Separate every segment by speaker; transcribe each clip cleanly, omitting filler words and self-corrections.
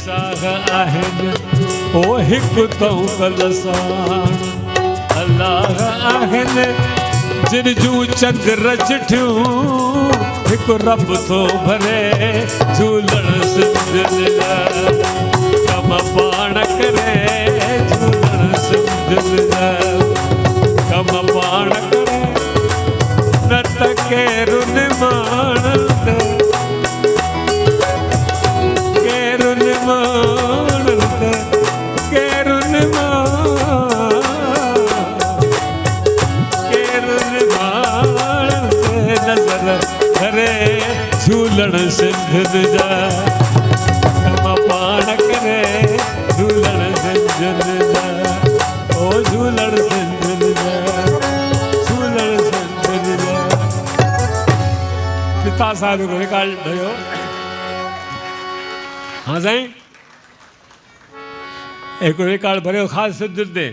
Speaker 1: साग आहिनि ओ हिकु तऊं कलसाण अलाह आहिनि जिन जूं चंद्र चिठियूं हिकु रब थो भरे झूलण सिंधियुनि जा कम पाण करे झूलण सिंधियुनि जा कम पाण करे न त केरु निमाणंदे केरु निमाणंदे केरु निमाणंदे नज़र करे झूलण सिंधियुनि जा कम पाण करे झूलण सिंधियुनि जा ओ झूलण सिंधियुनि जा झूलण सिंधियुनि जा पिता साहिब को रिकॉर्ड भयो हाँ साईं एक रिकॉर्ड भरियो ख़ासि सिंधियुनि ते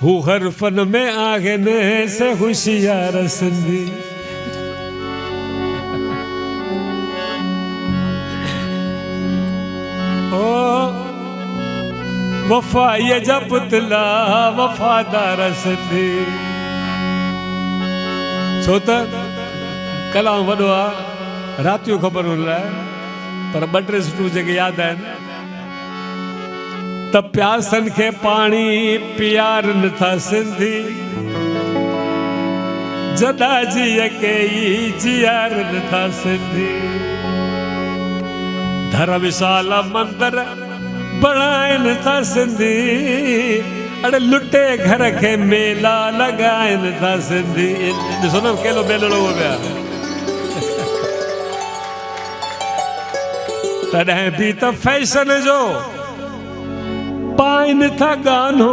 Speaker 1: हू हरफन में आहिनि से होशियार सिंधी ओ वफ़ाईअ जा पुतला वफ़ादार सिंधी छो त कलाम वॾो आहे राति जो ख़बर हुन लाइ पर ॿ टे सुठियूं जेके यादि आहिनि त प्यासनि खे पाणी पीआरनि था सिंधी जदाजीअ खे ई जीआरनि था सिंधी धर्मशाला मंदर बणाइनि था सिंधी अड़े लुटे घर के मेला लगाइनि था सिंधी ॾिसो न केलो बेलड़ो हो पिया तॾहिं बि त फैशन जो पाइनि था गानो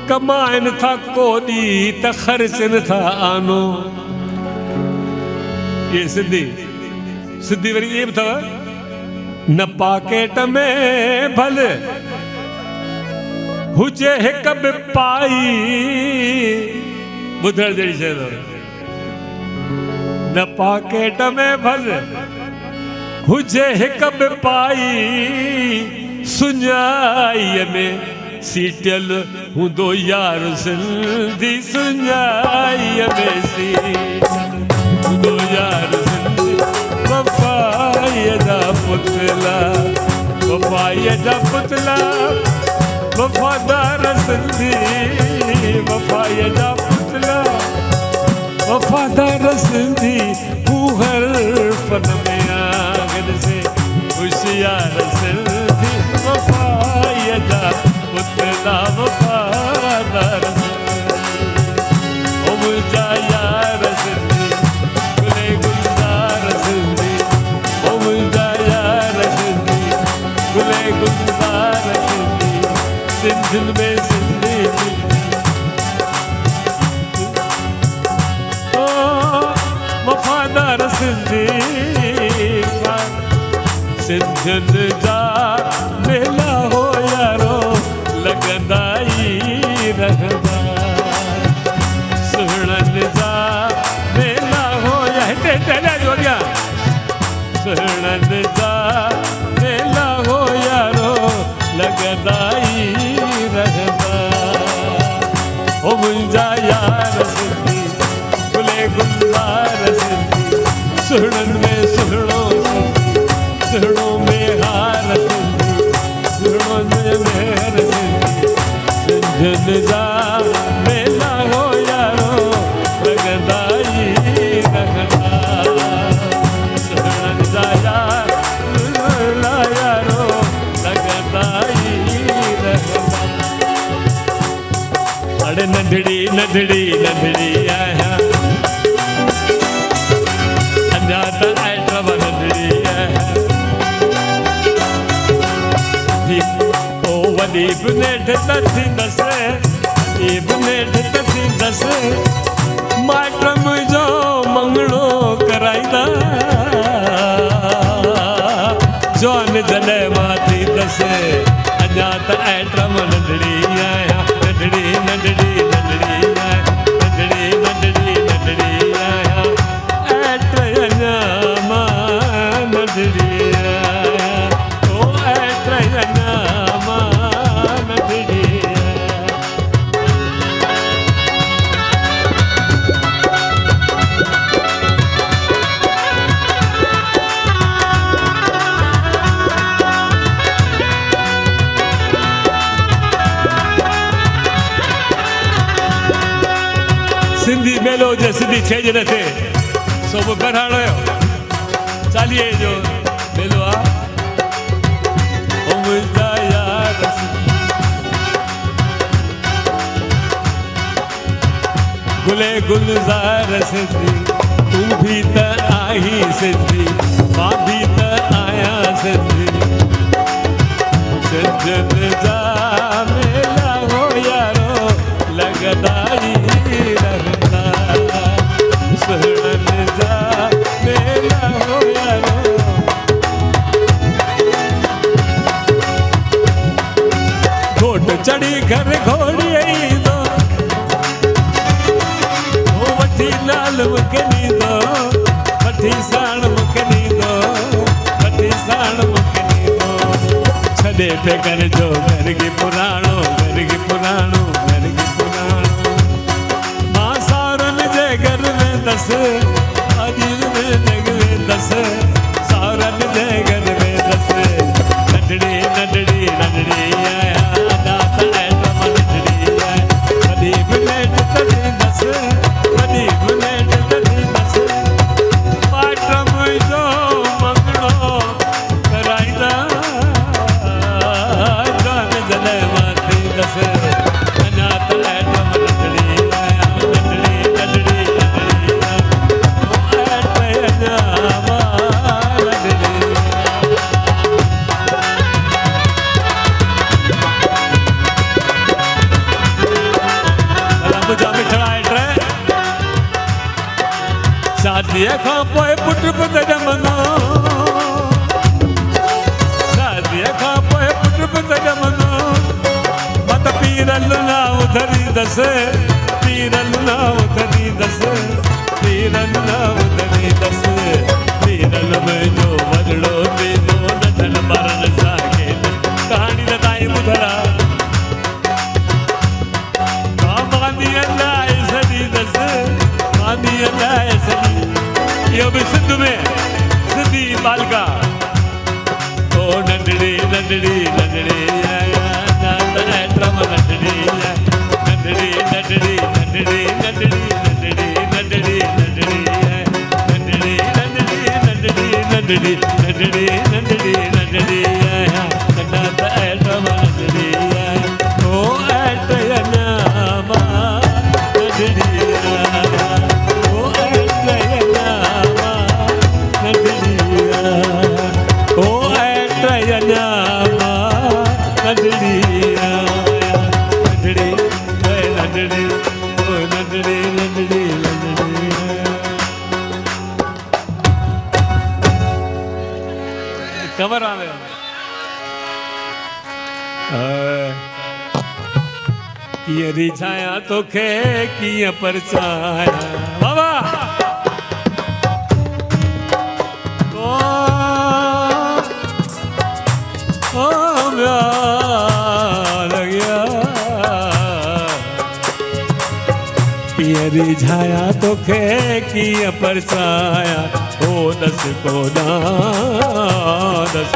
Speaker 1: कमाइनि था कोॾी त ख़र्चनि था आनो ये सिंधी सिंधी वरी इहे बि अथव न पॉकेट में भले हुजे हिक बि पाई ॿुधण जहिड़ी शइ अथव न पॉकेट में भले हुजे हिक बि पाई सुञाईअ में सीटियल हूंदो यार सिंधी सुञाईअ में सीटियल हूंदो यार सिंधी वफ़ाईअ जा पुतला वफ़ाईअ जा पुतला वफ़ादार सिंधी वफ़ाईअ जा पुतला वफ़ादार सिंधी हू हर फन में आहिनि से होशियार सिंधी वफ़ाईअ जा पुतला वफ़ादार ओ मुंहिंजा यार सिंधी गुले गुलज़ार सिंधी ओ मुंहिंजा यार सिंधी गुले गुलज़ार सिंधी सिंधियुनि में सिंधी ओ वफ़ादार सिंधी सिंधियुनि जा मेला हो यारो लॻंदा ई रहंदा सुहिणनि जा मेला हो या हिते जो अॻियां सुहिणनि जा मेला हो यारो लॻंदा ई रहंदा ओ मुंहिंजा यार सिंधी गुले गुलज़ार सिंधी सुहिणनि में सुहिणो सुहिणो में हार सिंधी सुहिणो में मेहर सिंधी सिंधियुनि जा मेला हो यारो लॻंदा ई रहंदा सुहिणनि जा यारो लॻंदा ई रहंदा अड़े नंढड़ी नंढड़ी नंढड़ी आहियां अञा त आइटम नंढड़ी वॾी बि नेठ त थींदसि वॾी बि नेठ त थींदसि माइट मुंहिंजो मंगणो कराईंदा जॉन जॾहिं मां थींदसि अञा त आइटम नंढड़ी आहियां नंढड़ी नंढड़ी नंढड़ी नंढड़ी नंढड़ी नंढड़ी आहियां ऐट अञा मां नंढड़ी ओ नामा नंढड़ी सिंधी मेलो जे सिंधी छेज न थे सो वो बरहाणो चालीहे जो मेलो आ ओ मुंहिंजा यार गुले गुलज़ार सिंधी तू भी त आई सिंधी मां भी त आया सिंधी सिंधियुनि जा मेला हो यारो लॻंदा ई रहंदा सुहिणनि जा मेला हो यारो घोट चढ़ी घर घोड़ी ईंदो ओ वठी लाल मूंखे ॾींदो वठी साण मूंखे ॾींदो वठी साण मूंखे ॾींदो छॾे पे घर जो घर की पुराणो घर की पुराणो घर की पुराणो मां सावरनि जे घर वेंदसि अजीर में जग वेंदसि सावरनि जे घर वेंदसि नंढड़ी नंढड़ी नंढड़ी आया दात ऐटम नंढड़ी आया वॾी बुलेट त ॾींदसि वॾी बुलेट त ॾींदसि पाट मुंहिंजो मंगणो कराईंदा जान जॾहिं मां थींदसि अञा त ऐटम नंढड़ी आया नंढड़ी नंढड़ी नंढड़ी आया अञा मां नंढड़ी मुंहिंजा मिठड़ा इट शादीअ खां पोइ पुट पुट ॼमंदो शादीअ खां पोइ पुट पुट ॼमंदो मां त पीरल नाव धरींदसि पीरल नाव धरींदसि पीरल नाव धरींदसि पीरल मुंहिंजो वॾड़ो थींदो नंढनि ॿारनि सां खेल कहाणी त तव्हां ॿुधणा मांदीअ लाइ सॾींदसि मांदीअ लाइ सॾी इहो बि सिंध में सिंधी बालका ओ नंढड़ी नंढड़ी नंढड़ी आया नात ऐटम नंढड़ी आया नंढड़ी नंढड़ी नंढड़ी नंढड़ी नंढड़ी नंढड़ी नंढड़ी आया नंढड़ी नंढड़ी नंढड़ी नंढड़ी नंढड़ी नंढड़ी नंढड़ी आया नात ऐटम नंढड़ी आया ओ ऐट नामा नंढड़ी आया ओ ऐट नामा नंढड़ी आया ओ ऐट नामा नंढड़ी आया नंढड़ी नंढड़ी ओ नंढड़ी नंढड़ी नंढड़ी कमर आवे कीअं रिझायां तोखे कीअं परचायां बाबा ओ लॻिया कीअं रिझायां तोखे कीअं परचायां ओ दस कोना दस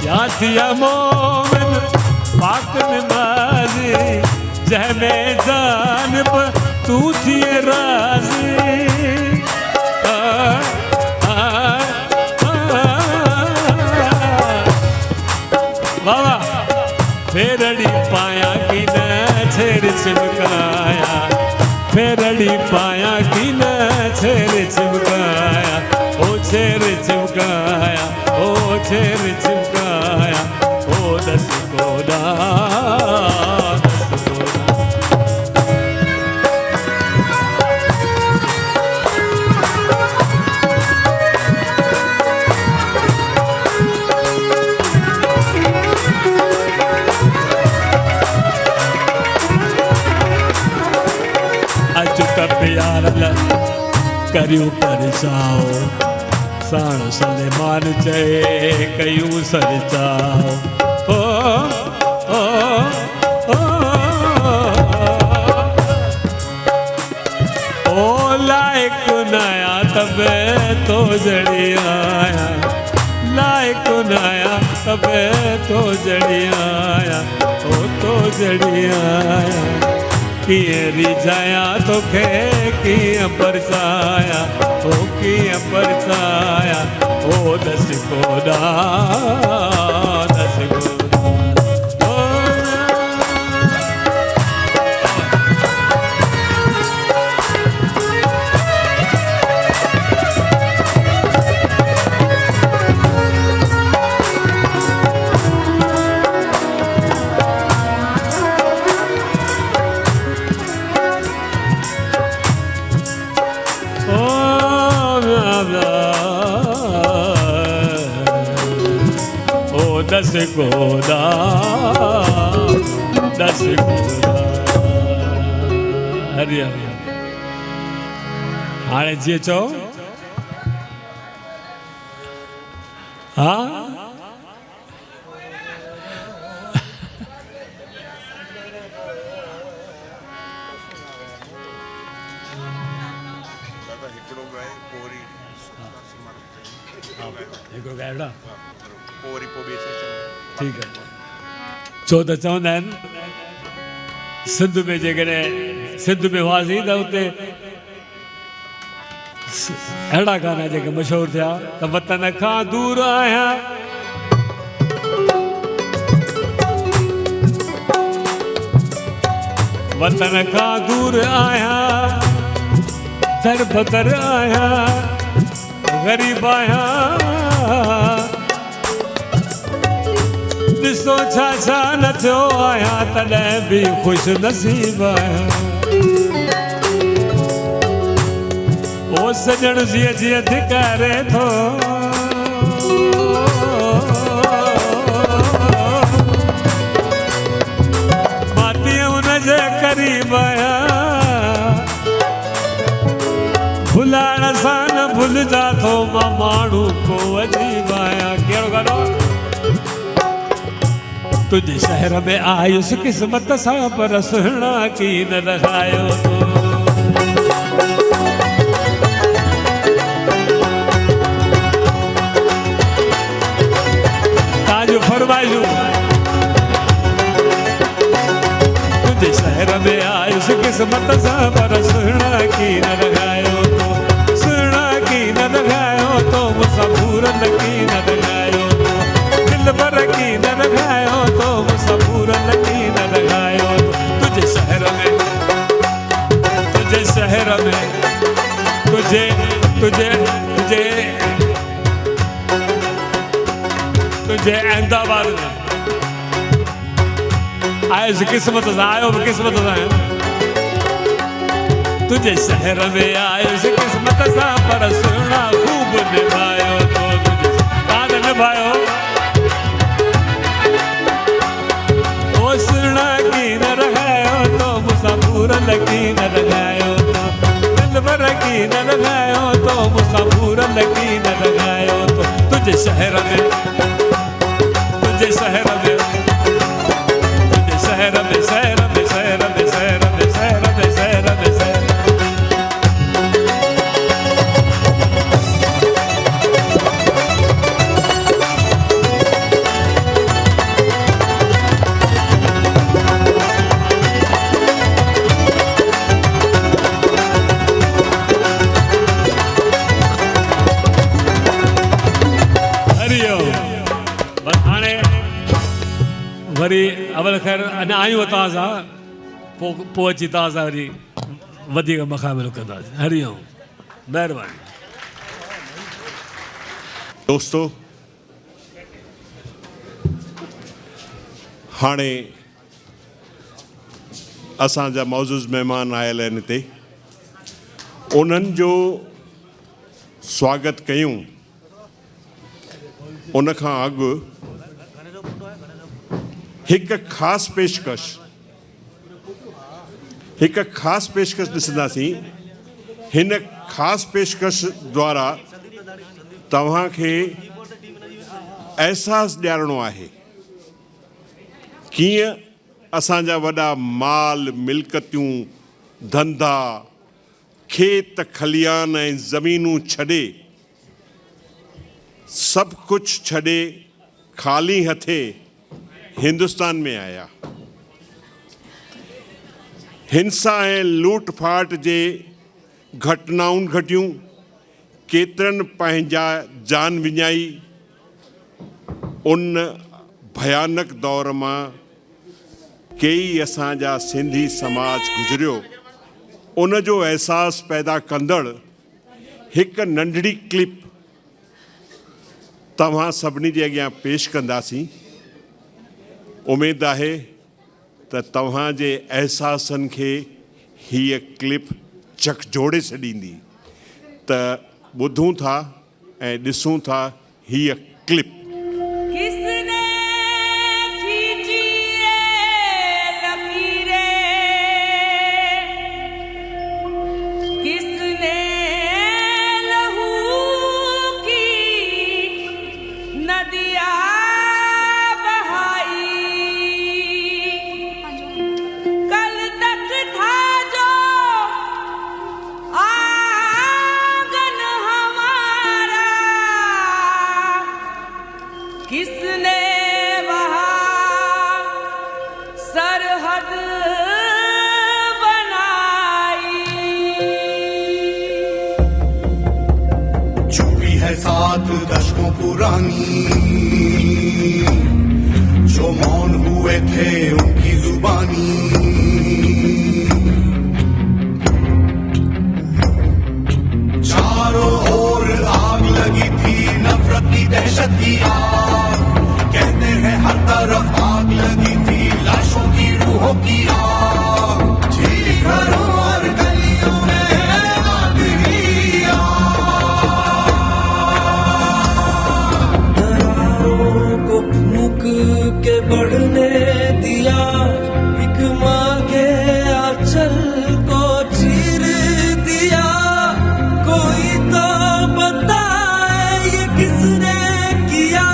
Speaker 1: यासिया मोमिन पाक नमाज़ी जंहिंमें जान तू थिए राज़ी बाबा फेरड़ी पाया की न छेड़ चिमकाया फेरड़ी पाया की न छेड़ चिमकाया ओ छेड़ चिमकाया ओ छेड़ चिमकाया ओ दस कोना प्यार करियो पर चाओ साण सलेमान चए कयूं सर चाओ ओ ओ ओ ओ लायक नया तबे तो जड़ी आया लायक नया तबे तो जड़ी आया ओ तो जड़ी आया किए रिझाया तोखे किए परसाया ओ किए परसाया ओ दस कोड़ा दस दस गोदा दस गोदा हरि हरि हाणे जी चओ हाँ ठीक है छो त चवंदा आहिनि सिंध में जेकॾहिं सिंध में हुआसीं त उते अहिड़ा गाना जेके मशहूरु थिया त वतन खां दूर आहियां वतन खां दूर आहियां दर बदर आहियां ग़रीब आहियां ॾिसो छा छा न थियो आहियां तॾहिं बि ख़ुशि नसीब आहियां ओ सजण जीअं जीअं धिकारे थो मां तीअं हुनजे क़रीब आहियां भुलाइण सां न भुलिजा थो मां माण्हू को अजीब आहियां कहिड़ो गानो तुझे शहर में आयुस किस्मत सा पर सुहिणा की न रखायो तो ताजो फरमाइशू तुझे शहर में आयुस किस्मत सा पर सुहिणा की न रखायो तो सुहिणा की न रखायो तो मुसाफूरन की न रखायो दिल भर की न रखायो तो मुसाफूरन की न रखायो तुझे शहर में तुझे शहर में तुझे तुझे तुझे तुझे अहमदाबाद में आयुस किस्मत से आयो किस्मत से तुझे शहर में आयुस किस्मत से पर सुना खूब निभायो तो तुझे कान निभायो सुना की न रखायो तो मुसाफूरन की न रखायो तो दिल भर की न रखायो तो मुसाफूरन की न रखायो तो तुझे शहर में तुझे शहर में तुझे शहर में शहर में शहर में शहर में शहर में शहर में शहर वरी अवल ख़ैर अञा आहियूं तव्हां सां पोइ अची तव्हां सां वरी वधीक मक़ाबिलो कंदासीं हरिओम महिरबानी
Speaker 2: दोस्तो हाणे असांजा मौजूज़ महिमान आयल आहिनि हिते उन्हनि जो स्वागत कयूं उन खां अॻु हिकु ख़ासि पेशकश ॾिसंदासीं हिन ख़ासि पेशकश द्वारा तव्हांखे अहसासु ॾियारणो आहे कीअं असांजा वॾा माल मिल्कतियूं धंधा खेत खलियान ऐं ज़मीनूं छॾे सभु कुझु छॾे ख़ाली हथे हिंदुस्तान में आया। हिंसा ऐं लूट फाट जे घटनाउनि घटियूं, केतिरनि पंहिंजा जान विञाई। उन भयानक दौर मां कई असांजा सिंधी समाज गुज़रियो। उन जो अहसासु पैदा कंदड़ हिकु नंढड़ी क्लिप तव्हां सभिनी जे अॻियां पेश कंदासीं। उमेद आहे त तव्हांजे अहसासनि खे हीअ क्लिप झकझोड़े छॾींदी। त ॿुधूं था ऐं ॾिसूं था हीअ क्लिप।
Speaker 3: सात दशकों पुरानी जो मौन हुए थे उनकी जुबानी, चारों ओर आग लगी थी नफरत की दहशत की आग। कहते हैं हर तरफ आग लगी थी लाशों की रूहों की आग। थी घरों और गलियों में आग ही
Speaker 4: को फूंक के बढ़ने दिया, एक माँ के आंचल को चीर दिया। कोई तो बताए ये किसने किया,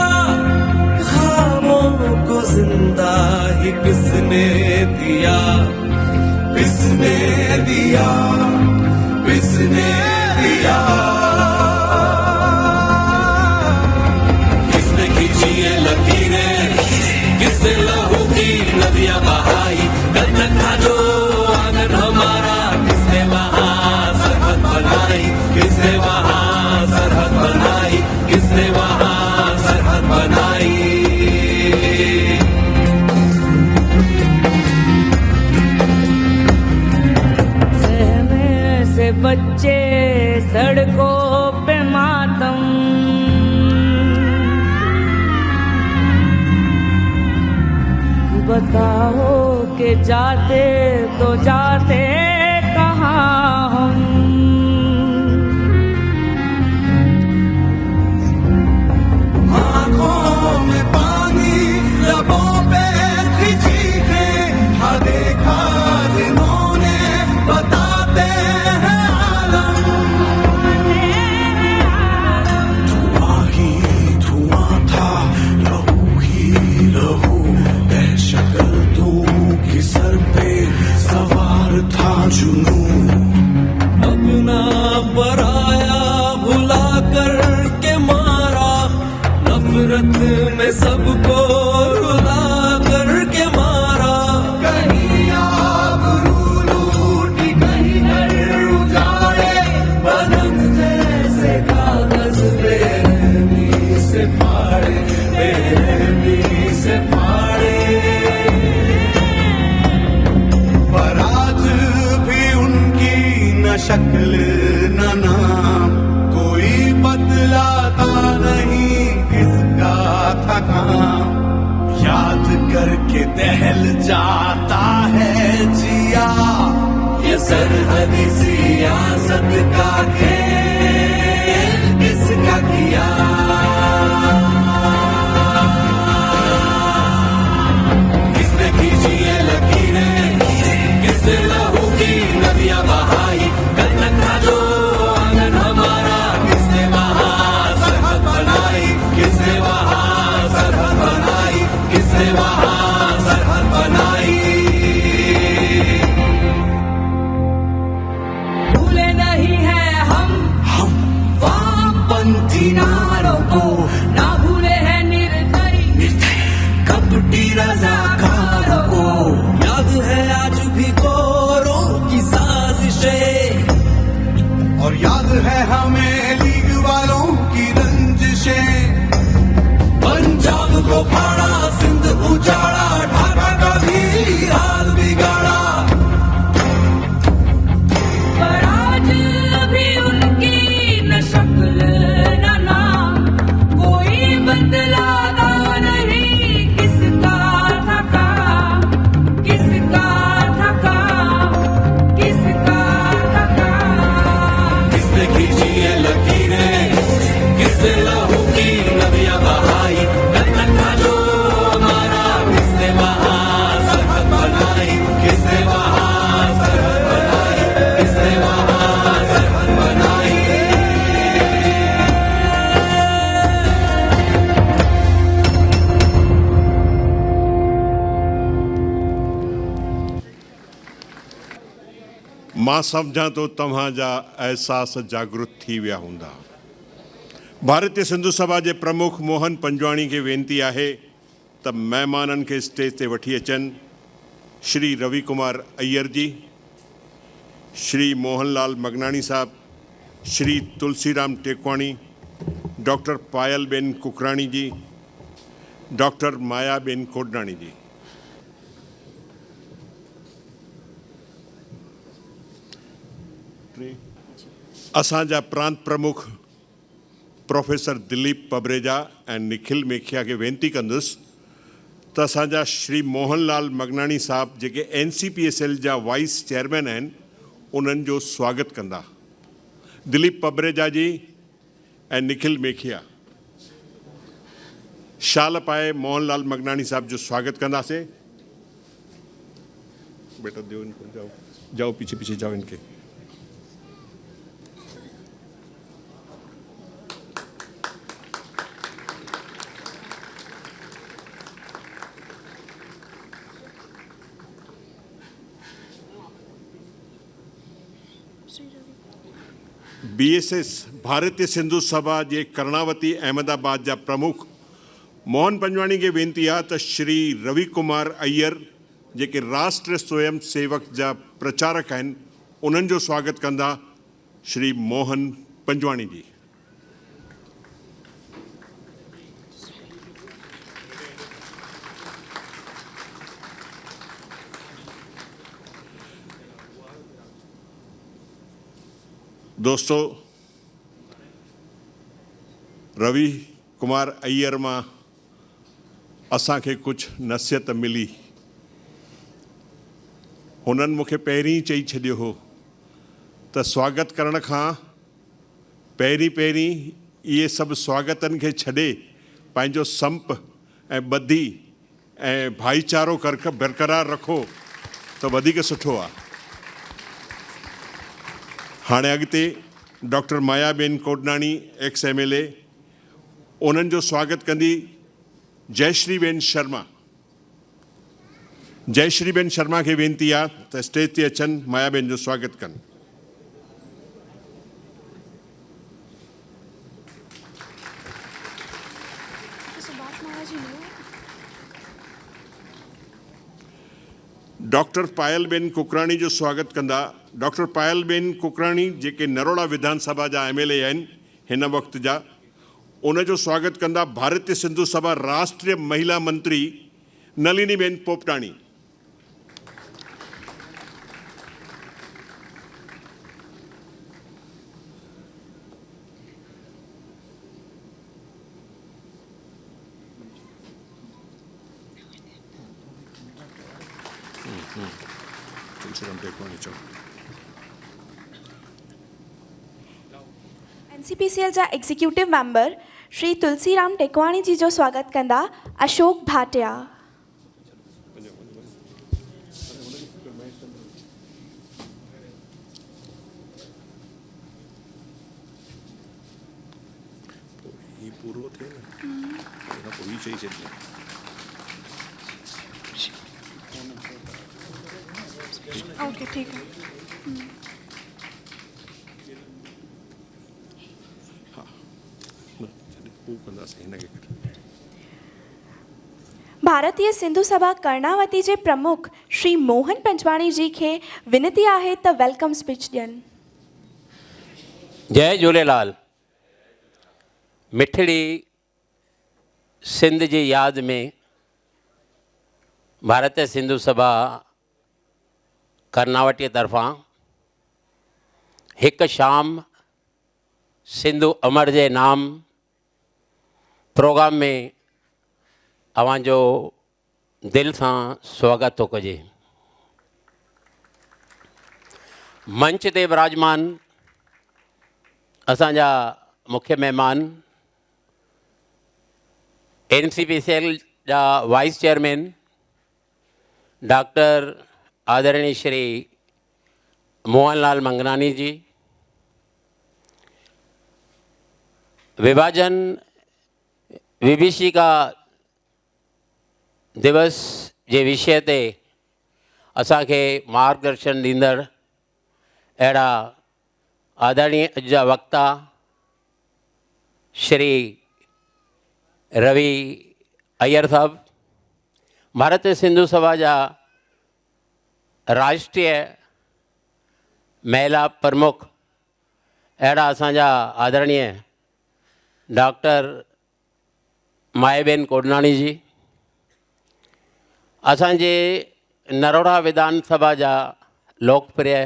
Speaker 4: ख्वाबों को जिंदा ही किसने दिया, किसने दिया, किसने दिया। किसने लहू की नदियां बहाई, कल तक था जो आंगन हमारा। किसने वहाँ सरहद बनाई, किसने वहाँ सरहद बनाई, किसने वहाँ सरहद बनाई।
Speaker 5: सहमे से बच्चे सड़कों पे मातम, बताओ के जाते तो जाते कहाँ हम।
Speaker 3: आँखों में पानी, लबों पे चीखें, हाँ देखा जिन्होंने बताते हैं आलम। धुआं ही धुआं था, लहू ही लहू, शक्ल तू की सर पे सवार था जुनून।
Speaker 4: अपना पराया भुला कर के मारा, नफरत में सबको रुला कर के मारा।
Speaker 3: कहीं आबरू लूटी, कहीं घर उजाड़े,
Speaker 4: पलंग जैसे कागज बेरहमी से फाड़े, बेरहमी से फाड़े।
Speaker 3: पर आज भी उनकी न शक्ल न नाम, कोई बतलाता नहीं किसका था काम। याद करके दहल जाता है जिया,
Speaker 4: ये सरहदी सियासत का खेल किसका किया। किसने खींची ये लकीरें, किसने लहू की नदियां बहाई, कल तक था जो पंथी नारों को,
Speaker 5: ना भूले हैं निर्दयी
Speaker 4: कपटी रजाकारों को। याद है आज भी गोरों की साजिशें,
Speaker 3: और याद है हमें लीग वालों की रंजिशें।
Speaker 4: पंजाब को फाड़ा, सिंध उजाड़ा, ढाका का भी हाल बिगाड़ा।
Speaker 5: पर आज भी उनकी न शक्ल न नाम, कोई बदलाता नहीं। किसका था काम, किसका था काम, किसका था काम।
Speaker 4: किसने खींची ये लकीरें, किसने लहू की नदियां बहाई। गणतंत्र था जो हमारा, किसने वहां सरहद बनाई, किसने वहां सरहद बनाई, किसने वहां सरहद बनाई।
Speaker 2: मां सम्झां तो तव्हांजा अहसास जागृत थी विया हूंदा। भारतीय सिंधु सभा जे प्रमुख मोहन पंजवाणी खे वेनती आहे त महिमाननि खे स्टेज ते वठी अचनि। श्री रवि कुमार अय्यर जी, श्री मोहनलाल मगनाणी साहब, श्री तुलसीराम टेकवाणी, डॉक्टर पायलबेन कुकराणी जी, डॉक्टर मायाबेन कोडनाणी जी। असांजा प्रांत प्रमुख प्रोफेसर दिलीप पबरेजा ऐं निखिल मेखिया खे वेनती कंदुसि त असांजा श्री मोहनलाल मगनाणी साहब जेके NCPSL जा वाइस चेयरमैन आहिनि उन्हनि जो स्वागत कंदा। दिलीप पबरेजा जी ऐं निखिल मेखिया शाल पाए मोहनलाल मगनाणी साहब जो स्वागत कंदासीं। बेटा दियो इनको, जाओ जाओ पीछे पीछे जाओ इनके। BSS भारतीय सिंधु सभा जे कर्णावती अहमदाबाद जा प्रमुख मोहन पंजवाणी खे वेनती आहे त श्री रवि कुमार अय्यर जेके राष्ट्र स्वयं सेवक जा प्रचारक आहिनि उन्हनि जो स्वागत कंदा श्री मोहन पंजवाणी जी। दोस्तों, रवि कुमार अय्यर मां असांखे कुझु नसीहत मिली। हुननि मूंखे पहिरीं चई छॾियो हो त स्वागत करण खां पहिरीं इहे सभु स्वागतनि खे छॾे पंहिंजो संप ऐं ॿधी ऐं भाईचारो बरक़रार रखो त वधीक सुठो आहे। हाणे अॻिते डॉक्टर मायाबेन कोडनाणी एक्स MLA, उन्हनि जो स्वागत कंदी जयश्रीबेन शर्मा। जयश्रीबेन शर्मा खे वेनती आहे त स्टेज ते अचनि, मायाबेन जो स्वागत कनि। डॉक्टर पायलबेन कुकराणी जो स्वागत कंदा डॉक्टर पायलबेन कुकराणी जेके नरोड़ा विधानसभा जा MLA आहिनि हिन वक़्त जा। उनजो स्वागत कंदा भारतीय सिंधु सभा राष्ट्रीय महिला मंत्री नलिनीबेन पोपटाणी।
Speaker 6: NCPCL जा एग्जीक्यूटिव मेंबर श्री तुलसीराम टेकवाणी जी जो स्वागत कंदा अशोक भाटिया।
Speaker 2: पूरो थे ना कोई चाहिए
Speaker 6: ओके ठीक है। भारतीय सिंधु सभा कर्णावती जे प्रमुख श्री मोहन पंजवाणी जी खे विनती आहे त वेलकम स्पीच ॾियनि।
Speaker 7: जय झूलेलाल। मिठड़ी सिंध जी यादि में भारतीय सिंधु सभा कर्नावटी तरफ़ां हिकु शाम सिंधु अमर जे नाम प्रोग्राम में अवांजो दिल सां स्वागत थो कजे। मंच ते विराजमान असांजा मुख्य महिमान NCPCL जा वाइस चेयरमैन डॉक्टर आदरणीय श्री मोहनलाल मंगनानी जी, विभाजन विभीषिका दिवस जे विषय ते असांखे मार्गदर्शन ॾींदड़ अहिड़ा आदरणीय अॼु जा वक्ता श्री रवि अय्यर साहब, भारतीय सिंधु सभा जा राष्ट्रीय महिला प्रमुख अहिड़ा असांजा आदरणीय डॉक्टर मायाबेन कोडनानी जी, असांजे नरोड़ा विधानसभा जा लोकप्रिय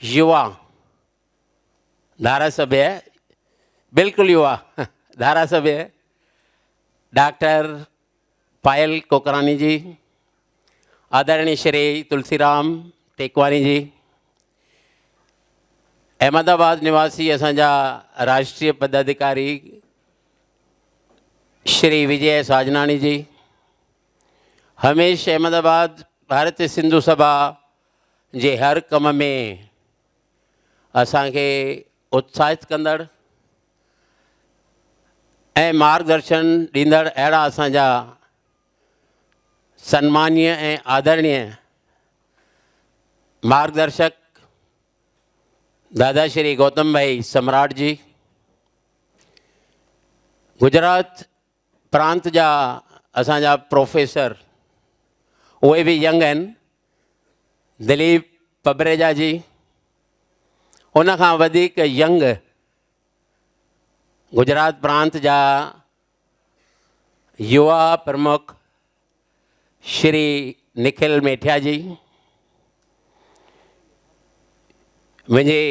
Speaker 7: युवा धारासभ्य, बिल्कुलु युवा धारासभ्य डॉक्टर पायल कोकरानी जी, आदरणीय श्री तुलसीराम टेकवानी जी, अहमदाबाद निवासी असांजा राष्ट्रीय पदाधिकारी श्री विजय साजनानी जी, हमेश अहमदाबाद भारतीय सिंधु सभा जे हर कम में असांखे उत्साहित कंदड़ ऐं मार्गदर्शन ॾींदड़ अहिड़ा असांजा सन्मानीय ऐं आदरणीय मार्गदर्शक दादा श्री गौतम भाई सम्राट जी, गुजरात प्रांत जा असांजा प्रोफेसर उहे बि यंग आहिनि, दिलीप पबरेजा जी, उन खां वधीक यंग गुजरात प्रांत जा युवा प्रमुख श्री निखिल मेठिया जी, मुंहिंजी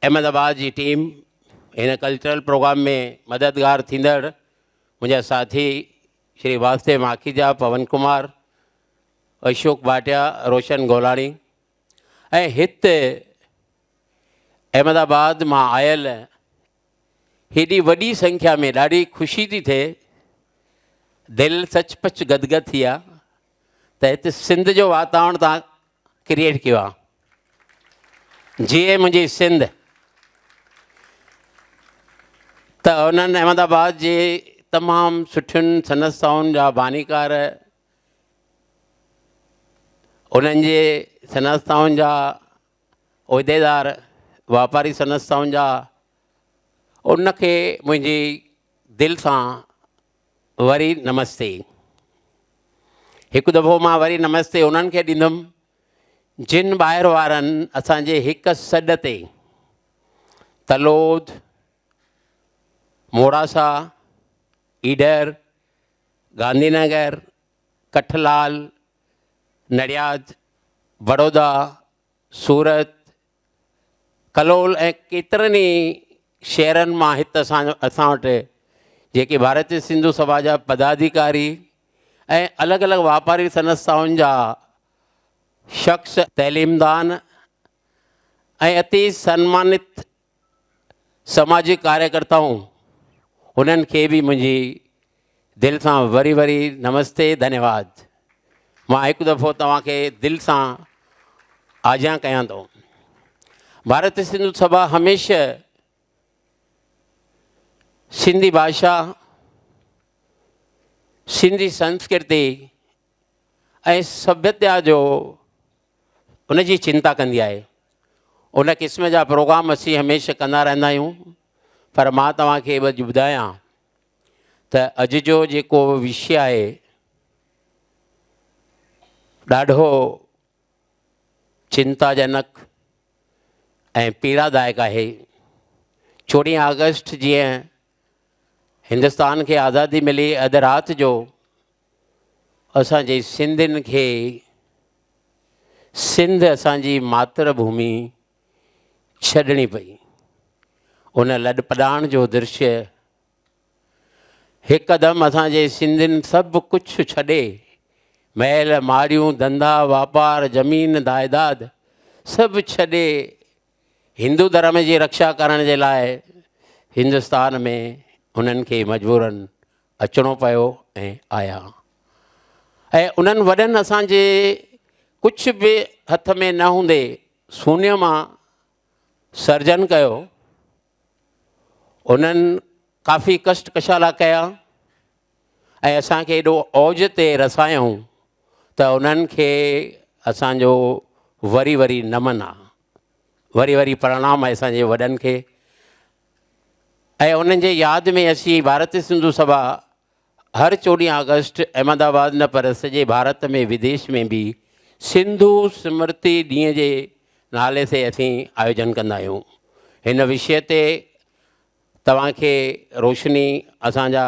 Speaker 7: अहमदाबाद जी टीम हिन कल्चरल प्रोग्राम में मददगार थींदड़ मुंहिंजा साथी श्री वासुदेव माखीजा, पवन कुमार, अशोक भाटिया, रोशन गोलाणी ऐं हिते अहमदाबाद मां आयल हेॾी वॾी संख्या में ॾाढी ख़ुशी थी थिए, दिलि सचपच गदगद थी आहे त हिते सिंध जो वातावरण तव्हां क्रिएट कयो आहे। जीअं मुंहिंजी सिंध त उन्हनि अहमदाबाद जे तमामु सुठियुनि संस्थाउनि जा बानीकार, उन्हनि जे संस्थाउनि जा उहिदेदार, वापारी संस्थाउनि जा, उनखे मुंहिंजी दिलि सां वरी नमस्ते। हिकु दफ़ो मां वरी नमस्ते उन्हनि खे ॾींदुमि जिन ॿाहिरि वारनि असांजे हिकु सॾ ते तलोद, मोड़ासा, ईडर, गांधीनगर, कठलाल, नडियाद, बड़ौदा, सूरत, कलोल ऐं केतिरनि ई शहरनि मां हिते असां वटि जेके भारतीय सिंधु सभा जा पदाधिकारी ऐं अलॻि अलॻि वापारी संस्थाउनि जा शख्स, तैलीमदान ऐं अति सम्मानित सामाजिक कार्यकर्ताऊं, उन्हनि खे बि मुंहिंजी दिलि सां वरी वरी नमस्ते, धन्यवाद। मां हिकु दफ़ो तव्हांखे दिलि सां आजियां कयां थो। भारतीय सिंधु सभा हमेशह सिंधी भाषा, सिंधी संस्कृति ऐं सभ्यता जो उनजी चिंता कंदी आहे। उन क़िस्म जा प्रोग्राम असीं हमेशह कंदा रहंदा आहियूं, पर मां तव्हांखे अॼु ॿुधायां त अॼु जो जेको विषय आहे ॾाढो चिंताजनक ऐं पीड़ादायक आहे। 14 अगस्त जीअं हिंदुस्तान खे आज़ादी मिली अधु राति जो असांजे सिंधियुनि खे सिंध असांजी मातृभूमि छॾणी पई। उन लॾपलाण जो दृश्य हिकदमि असांजे सिंधियुनि सभु कुझु छॾे महल माड़ियूं धंधा वापार ज़मीन जाइदाद सभु छॾे हिंदू धर्म जी रक्षा करण जे लाइ हिंदुस्तान में उन्हनि खे मजबूरन अचिणो पियो ऐं आया। ऐं उन्हनि वॾनि असांजे कुझु बि हथ में न हूंदे शून्य मां सर्जन कयो। उन्हनि काफ़ी कष्ट कशाला कया ऐं असांखे एॾो औज ते रसायूं त उन्हनि खे असांजो वरी वरी नमन आहे, वरी वरी प्रणाम आहे असांजे वॾनि खे। ऐं उन्हनि जे यादि में असीं भारतीय सिंधु सभा हर 14 अगस्त अहमदाबाद न पर सॼे भारत में विदेश में बि सिंधु स्मृति ॾींहं जे नाले से असीं आयोजन कंदा आहियूं। हिन विषय ते तव्हांखे रोशनी असांजा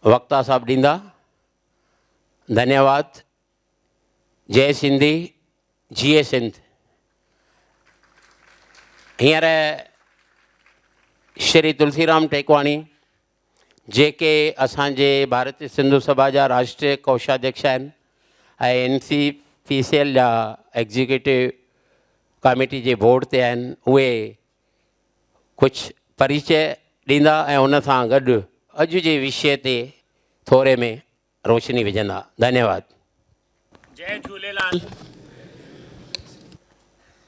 Speaker 7: वक्ता साहब ॾींदा। धन्यवाद। जय सिंधी जिए सिंध। हींअर श्री तुलसीराम टेकवाणी जेके असांजे भारतीय सिंधु सभा जा राष्ट्रीय कोषाध्यक्ष आहिनि ऐं NCPCL जा एग्जीक्यूटिव कमेटी जे बोर्ड ते आहिनि, उहे कुझु परिचय ॾींदा ऐं उन सां गॾु अॼु जे विषय ते थोरे में रोशनी विझंदा। धन्यवाद।
Speaker 8: जय झूलेलाल।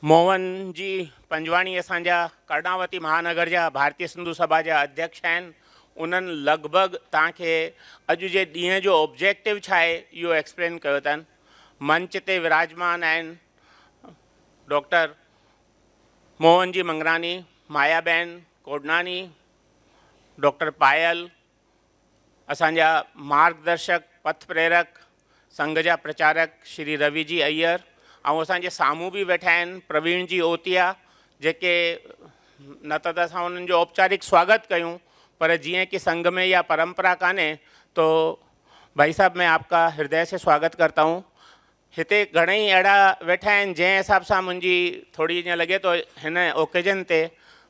Speaker 8: मोहन जी पंजवाणी असांजा कर्णावती महानगर जा भारतीय सिंधु सभा जा अध्यक्ष आहिनि। उन्हनि लॻभॻि तव्हांखे अॼु जे ॾींहं जो ऑब्जेक्टिव छा आहे इहो एक्सप्लेन कयो अथनि। मंच ते विराजमान आहिनि डॉक्टर मोहन जी मंगरानी, मायाबेन कोडनानी, डॉक्टर पायल, असांजा मार्गदर्शक पथ प्रेरक संघ जा प्रचारक श्री रवि जी अय्यर, ऐं असांजे साम्हूं बि वेठा आहिनि प्रवीण जी ओतिया, जेके न त असां उन्हनि जो औपचारिक स्वागत कयूं पर जिए कि संघ में या परंपरा काने तो भाई साहब मैं आपका हृदय से स्वागत करता हूँ। हिते घणेई अहिड़ा वेठा आहिनि जंहिं हिसाब सां मुंहिंजी थोड़ी ईअं लॻे थो हिन ओकेजन ते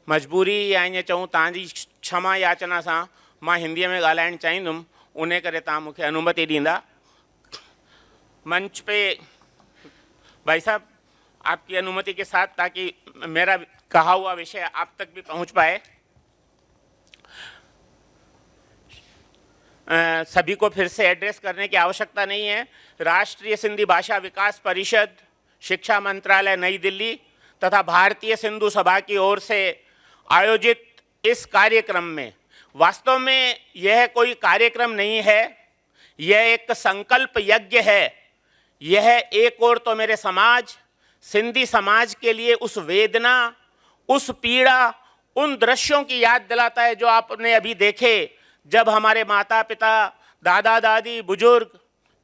Speaker 8: मजबूरी या ईअं चऊं तव्हांजी क्षमा याचना सां मां हिंदीअ में ॻाल्हाइणु चाहींदुमि, उन करे तव्हां मूंखे अनुमति ॾींदा। मंच पे भाई साहब आपकी अनुमति के साथ, ताकि मेरा कहा हुआ विषय आप तक भी पहुंच पाए। सभी को फिर से एड्रेस करने की आवश्यकता नहीं है। राष्ट्रीय सिंधी भाषा विकास परिषद, शिक्षा मंत्रालय नई दिल्ली तथा भारतीय सिंधु सभा की ओर से आयोजित इस कार्यक्रम में, वास्तव में यह कोई कार्यक्रम नहीं है, यह एक संकल्प यज्ञ है। यह एक और तो मेरे समाज, सिंधी समाज के लिए उस वेदना, उस पीड़ा, उन दृश्यों की याद दिलाता है जो आपने अभी देखे, जब हमारे माता पिता, दादा दादी, बुजुर्ग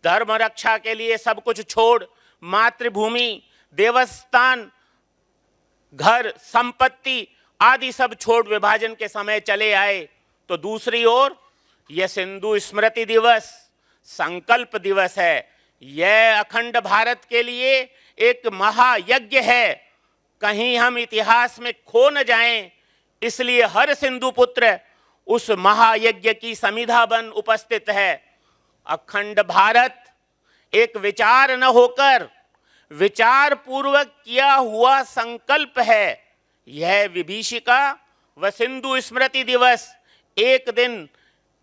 Speaker 8: धर्म रक्षा के लिए सब कुछ छोड़ मातृभूमि, देवस्थान, घर, संपत्ति आदि सब छोड़ विभाजन के समय चले आए। तो दूसरी ओर यह सिंधु स्मृति दिवस, संकल्प दिवस है। यह अखंड भारत के लिए एक महायज्ञ है। कहीं हम इतिहास में खो न जाएं, इसलिए हर सिंधु पुत्र उस महायज्ञ की समिधा बन उपस्थित है। अखंड भारत एक विचार न होकर विचार पूर्वक किया हुआ संकल्प है। यह विभीषिका व सिंधु स्मृति दिवस एक दिन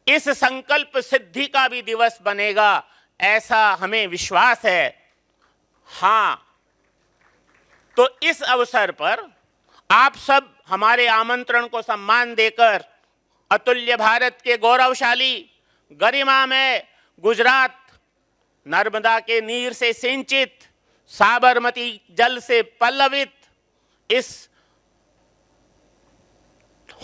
Speaker 8: इस संकल्प सिद्धि का भी दिवस बनेगा, ऐसा हमें विश्वास है। हाँ, तो इस अवसर पर आप सब हमारे आमंत्रण को सम्मान देकर अतुल्य भारत के गौरवशाली गरिमा में गुजरात, नर्मदा के नीर से सिंचित, साबरमती जल से पल्लवित इस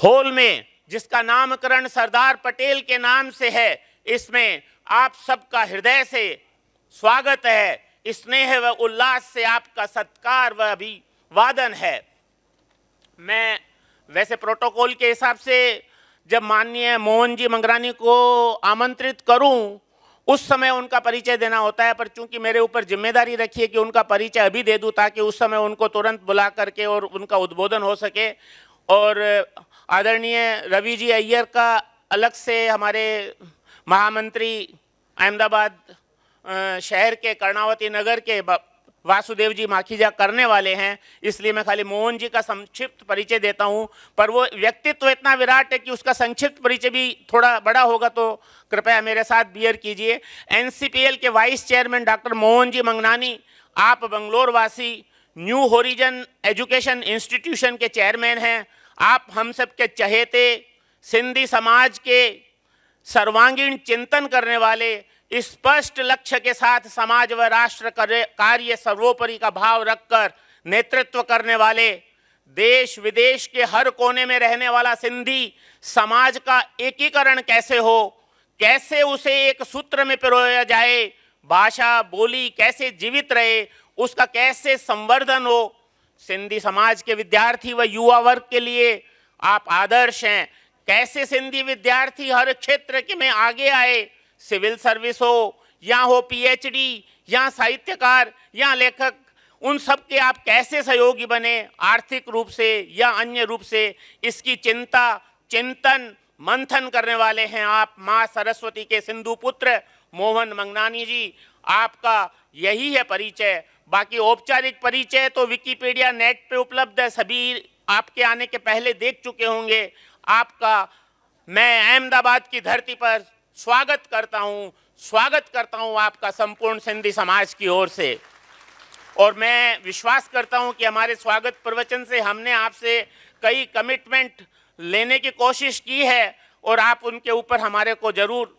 Speaker 8: हॉल में जिसका नामकरण सरदार पटेल के नाम से है, इसमें आप सबका हृदय से स्वागत है। स्नेह व उल्लास से आपका सत्कार व अभिवादन है। मैं वैसे प्रोटोकॉल के हिसाब से जब माननीय मोहन जी मंगरानी को आमंत्रित करूं, उस समय उनका परिचय देना होता है, पर चूंकि मेरे ऊपर जिम्मेदारी रखी है कि उनका परिचय अभी दे दूं ताकि उस समय उनको तुरंत बुला करके और उनका उद्बोधन हो सके। और आदरणीय रवि जी अय्यर का अलग से हमारे महामंत्री अहमदाबाद शहर के कर्णावती नगर के वासुदेव जी माखीजा करने वाले हैं, इसलिए मैं खाली मोहन जी का संक्षिप्त परिचय देता हूं। पर वो व्यक्तित्व इतना विराट है कि उसका संक्षिप्त परिचय भी थोड़ा बड़ा होगा, तो कृपया मेरे साथ बियर कीजिए। एनसीपीएल के vice chairman doctor Mohan ji Mangnani, आप बंगलोर वासी, न्यू होरिजन एजुकेशन इंस्टीट्यूशन के चेयरमैन हैं। आप हम सब के चहेते, सिंधी समाज के सर्वांगीण चिंतन करने वाले, स्पष्ट लक्ष्य के साथ समाज व राष्ट्र कार्य सर्वोपरि का भाव रखकर नेतृत्व करने वाले, देश विदेश के हर कोने में रहने वाला सिंधी समाज का एकीकरण कैसे हो, कैसे उसे एक सूत्र में पिरोया जाए, भाषा बोली कैसे जीवित रहे, उसका कैसे संवर्धन हो, सिंधी समाज के विद्यार्थी व युवा वर्ग के लिए आप आदर्श हैं। कैसे सिंधी विद्यार्थी हर क्षेत्र के में आगे आए, सिविल सर्विस हो या हो पीएचडी या साहित्यकार या लेखक, उन सब के आप कैसे सहयोगी बने, आर्थिक रूप से या अन्य रूप से, इसकी चिंता चिंतन मंथन करने वाले हैं आप माँ सरस्वती के सिंधु पुत्र मोहन मंगनानी जी। आपका यही है परिचय। बाकी औपचारिक परिचय तो विकिपीडिया नेट पे उपलब्ध है, सभी आपके आने के पहले देख चुके होंगे। आपका मैं अहमदाबाद की धरती पर स्वागत करता हूं आपका संपूर्ण सिंधी समाज की ओर से। और मैं विश्वास करता हूं कि हमारे स्वागत प्रवचन से हमने आपसे कई कमिटमेंट लेने की कोशिश की है और आप उनके ऊपर हमारे को जरूर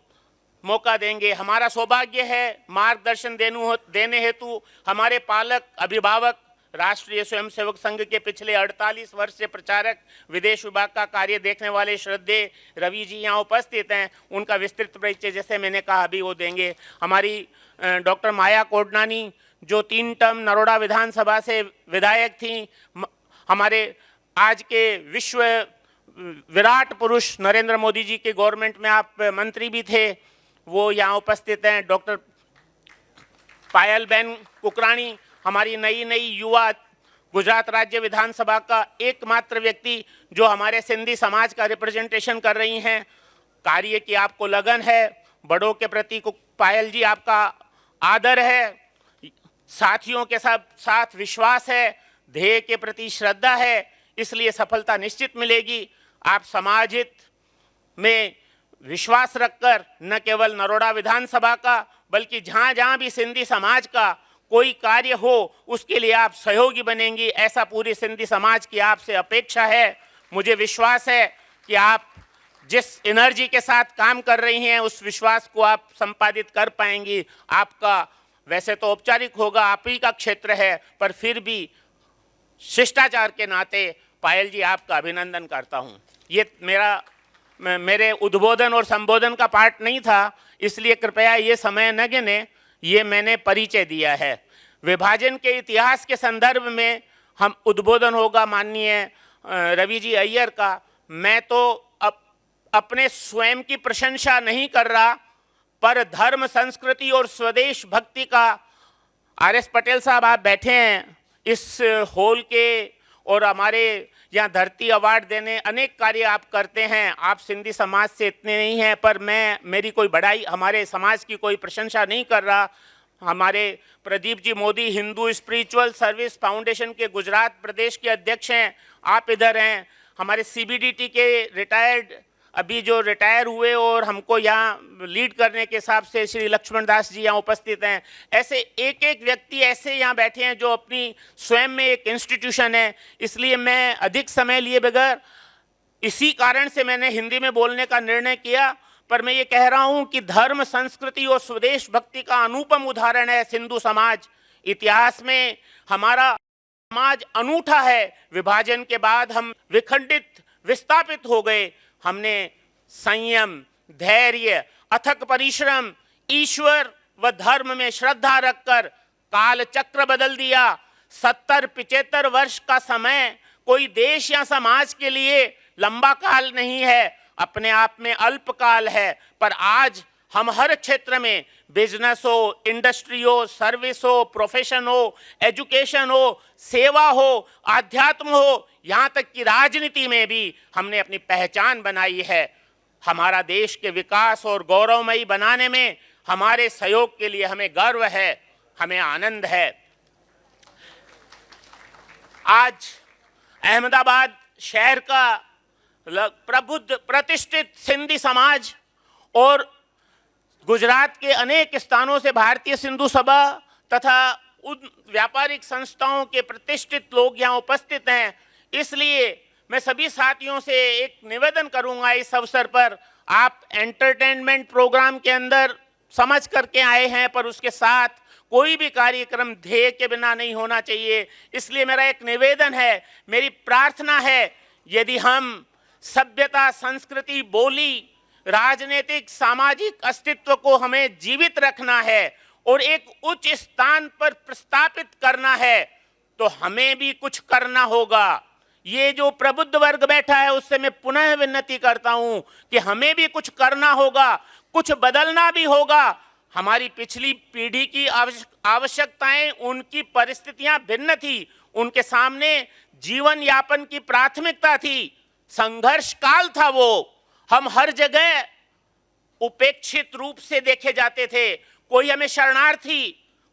Speaker 8: मौका देंगे। हमारा सौभाग्य है मार्गदर्शन देने हेतु हमारे पालक अभिभावक राष्ट्रीय स्वयंसेवक संघ के पिछले 48 वर्ष से प्रचारक विदेश विभाग का कार्य देखने वाले श्रद्धेय रवि जी यहाँ उपस्थित हैं। उनका विस्तृत परिचय जैसे मैंने कहा अभी वो देंगे। हमारी डॉक्टर माया कोडनानी जो 3 टर्म नरोड़ा विधानसभा से विधायक थी, हमारे आज के विश्व विराट पुरुष नरेंद्र मोदी जी के गवर्नमेंट में आप मंत्री भी थे, वो यहाँ उपस्थित हैं। डॉक्टर पायल बहन कुकरानी हमारी नई युवा गुजरात राज्य विधानसभा का एकमात्र व्यक्ति जो हमारे सिंधी समाज का रिप्रेजेंटेशन कर रही हैं। कार्य की आपको लगन है, बड़ों के प्रति पायल जी आपका आदर है, साथियों के साथ विश्वास है, ध्येय के प्रति श्रद्धा है, इसलिए सफलता निश्चित मिलेगी। आप समाज हित में विश्वास रखकर न केवल नरोड़ा विधानसभा का बल्कि जहाँ जहाँ भी सिंधी समाज का कोई कार्य हो उसके लिए आप सहयोगी बनेंगी, ऐसा पूरी सिंधी समाज की आपसे अपेक्षा है। मुझे विश्वास है कि आप जिस एनर्जी के साथ काम कर रही हैं उस विश्वास को आप संपादित कर पाएंगी। आपका वैसे तो औपचारिक होगा, आप ही का क्षेत्र है, पर फिर भी शिष्टाचार के नाते पायल जी आपका अभिनंदन करता हूं। ये मेरे उद्बोधन और संबोधन का पार्ट नहीं था, इसलिए कृपया ये समय न गिने, ये मैंने परिचय दिया है। विभाजन के इतिहास के संदर्भ में हम उद्बोधन होगा माननीय रवि जी अय्यर का। मैं तो अपने स्वयं की प्रशंसा नहीं कर रहा, पर धर्म संस्कृति और स्वदेश भक्ति का आर.एस. पटेल साहब आप बैठे हैं इस हॉल के, और हमारे यहाँ धरती अवार्ड देने अनेक कार्य आप करते हैं। आप सिंधी समाज से इतने नहीं हैं, पर मेरी कोई बड़ाई, हमारे समाज की कोई प्रशंसा नहीं कर रहा। हमारे Pradeep ji Modi Hindu spiritual service foundation के गुजरात प्रदेश के अध्यक्ष हैं, आप इधर हैं। हमारे सीबीडीटी के रिटायर्ड अभी जो रिटायर हुए और हमको यहाँ लीड करने के हिसाब से श्री लक्ष्मण दास जी यहाँ उपस्थित हैं। ऐसे एक एक व्यक्ति ऐसे यहाँ बैठे हैं जो अपनी स्वयं में एक इंस्टीट्यूशन है। इसलिए मैं अधिक समय लिए बगैर, इसी कारण से मैंने हिंदी में बोलने का निर्णय किया, पर मैं ये कह रहा हूँ कि धर्म संस्कृति और स्वदेश भक्ति का अनुपम उदाहरण है सिंधु समाज। इतिहास में हमारा समाज अनूठा है। विभाजन के बाद हम विखंडित विस्थापित हो गए। हमने संयम, धैर्य, अथक परिश्रम, ईश्वर व धर्म में श्रद्धा रखकर काल चक्र बदल दिया। 70-75 वर्ष का समय कोई देश या समाज के लिए लंबा काल नहीं है, अपने आप में अल्पकाल है। पर आज हम हर क्षेत्र में, बिजनेस हो, इंडस्ट्री हो, सर्विस हो, प्रोफेशन हो, एजुकेशन हो, सेवा हो, आध्यात्म हो, यहाँ तक कि राजनीति में भी हमने अपनी पहचान बनाई है। हमारा देश के विकास और गौरवमयी बनाने में हमारे सहयोग के लिए हमें गर्व है, हमें आनंद है। आज अहमदाबाद शहर का प्रबुद्ध प्रतिष्ठित सिंधी समाज और गुजरात के अनेक स्थानों से भारतीय सिंधु सभा तथा उन व्यापारिक संस्थाओं के प्रतिष्ठित लोग यहाँ उपस्थित हैं। इसलिए मैं सभी साथियों से एक निवेदन करूंगा, इस अवसर पर आप एंटरटेनमेंट प्रोग्राम के अंदर समझ करके आए हैं, पर उसके साथ कोई भी कार्यक्रम ध्येय के बिना नहीं होना चाहिए। इसलिए मेरा एक निवेदन है, मेरी प्रार्थना है, यदि हम सभ्यता, संस्कृति, बोली, राजनीतिक, सामाजिक अस्तित्व को हमें जीवित रखना है और एक उच्च स्थान पर प्रस्थापित करना है, तो हमें भी कुछ करना होगा। ये जो प्रबुद्ध वर्ग बैठा है उससे मैं पुनः विनती करता हूं कि हमें भी कुछ करना होगा, कुछ बदलना भी होगा। हमारी पिछली पीढ़ी की आवश्यकताएं, उनकी परिस्थितियां भिन्न थी, उनके सामने जीवन यापन की प्राथमिकता थी, संघर्ष काल था वो। हम हर जगह उपेक्षित रूप से देखे जाते थे, कोई हमें शरणार्थी,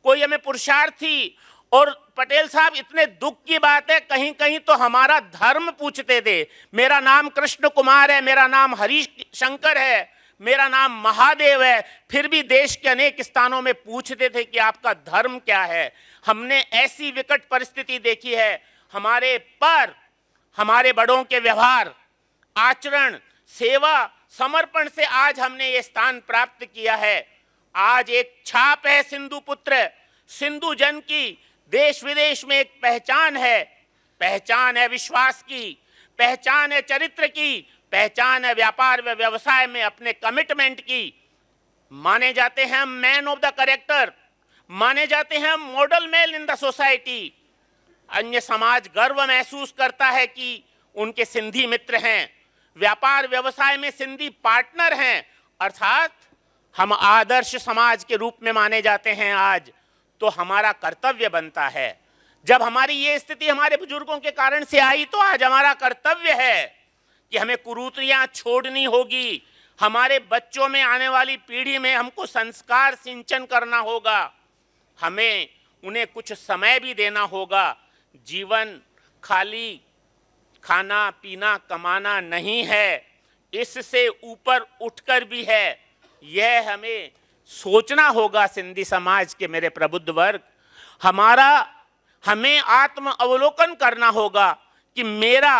Speaker 8: कोई हमें पुरुषार्थी। और पटेल साहब, इतने दुख की बात है, कहीं कहीं तो हमारा धर्म पूछते थे। मेरा नाम कृष्ण कुमार है, मेरा नाम हरीश शंकर है, मेरा नाम महादेव है, फिर भी देश के अनेक स्थानों में पूछते थे कि आपका धर्म क्या है। हमने ऐसी विकट परिस्थिति देखी है। हमारे पर हमारे बड़ों के व्यवहार, आचरण, सेवा, समर्पण से आज हमने ये स्थान प्राप्त किया है। आज एक छाप है सिंधु पुत्र, सिंधु जन की, देश विदेश में एक पहचान है। पहचान है विश्वास की, पहचान है चरित्र की, पहचान है व्यापार व व्यवसाय में अपने कमिटमेंट की। माने जाते हैं हम मैन ऑफ द कैरेक्टर, माने जाते हैं हम model male in the society. अन्य समाज गर्व महसूस करता है कि उनके सिंधी मित्र हैं, व्यापार व्यवसाय में सिंधी पार्टनर हैं, अर्थात हम आदर्श समाज के रूप में माने जाते हैं। आज तो हमारा कर्तव्य बनता है, जब हमारी ये स्थिति हमारे बुजुर्गों के कारण से आई, तो आज हमारा कर्तव्य है कि हमें कुरीतियां छोड़नी होगी। हमारे बच्चों में, आने वाली पीढ़ी में हमको संस्कार सिंचन करना होगा। हमें उन्हें कुछ समय भी देना होगा। जीवन खाली खाना पीना कमाना नहीं है, इससे ऊपर उठकर भी है। यह हमें सोचना होगा। सिंधी समाज के मेरे प्रबुद्ध वर्ग, हमें आत्म अवलोकन करना होगा कि मेरा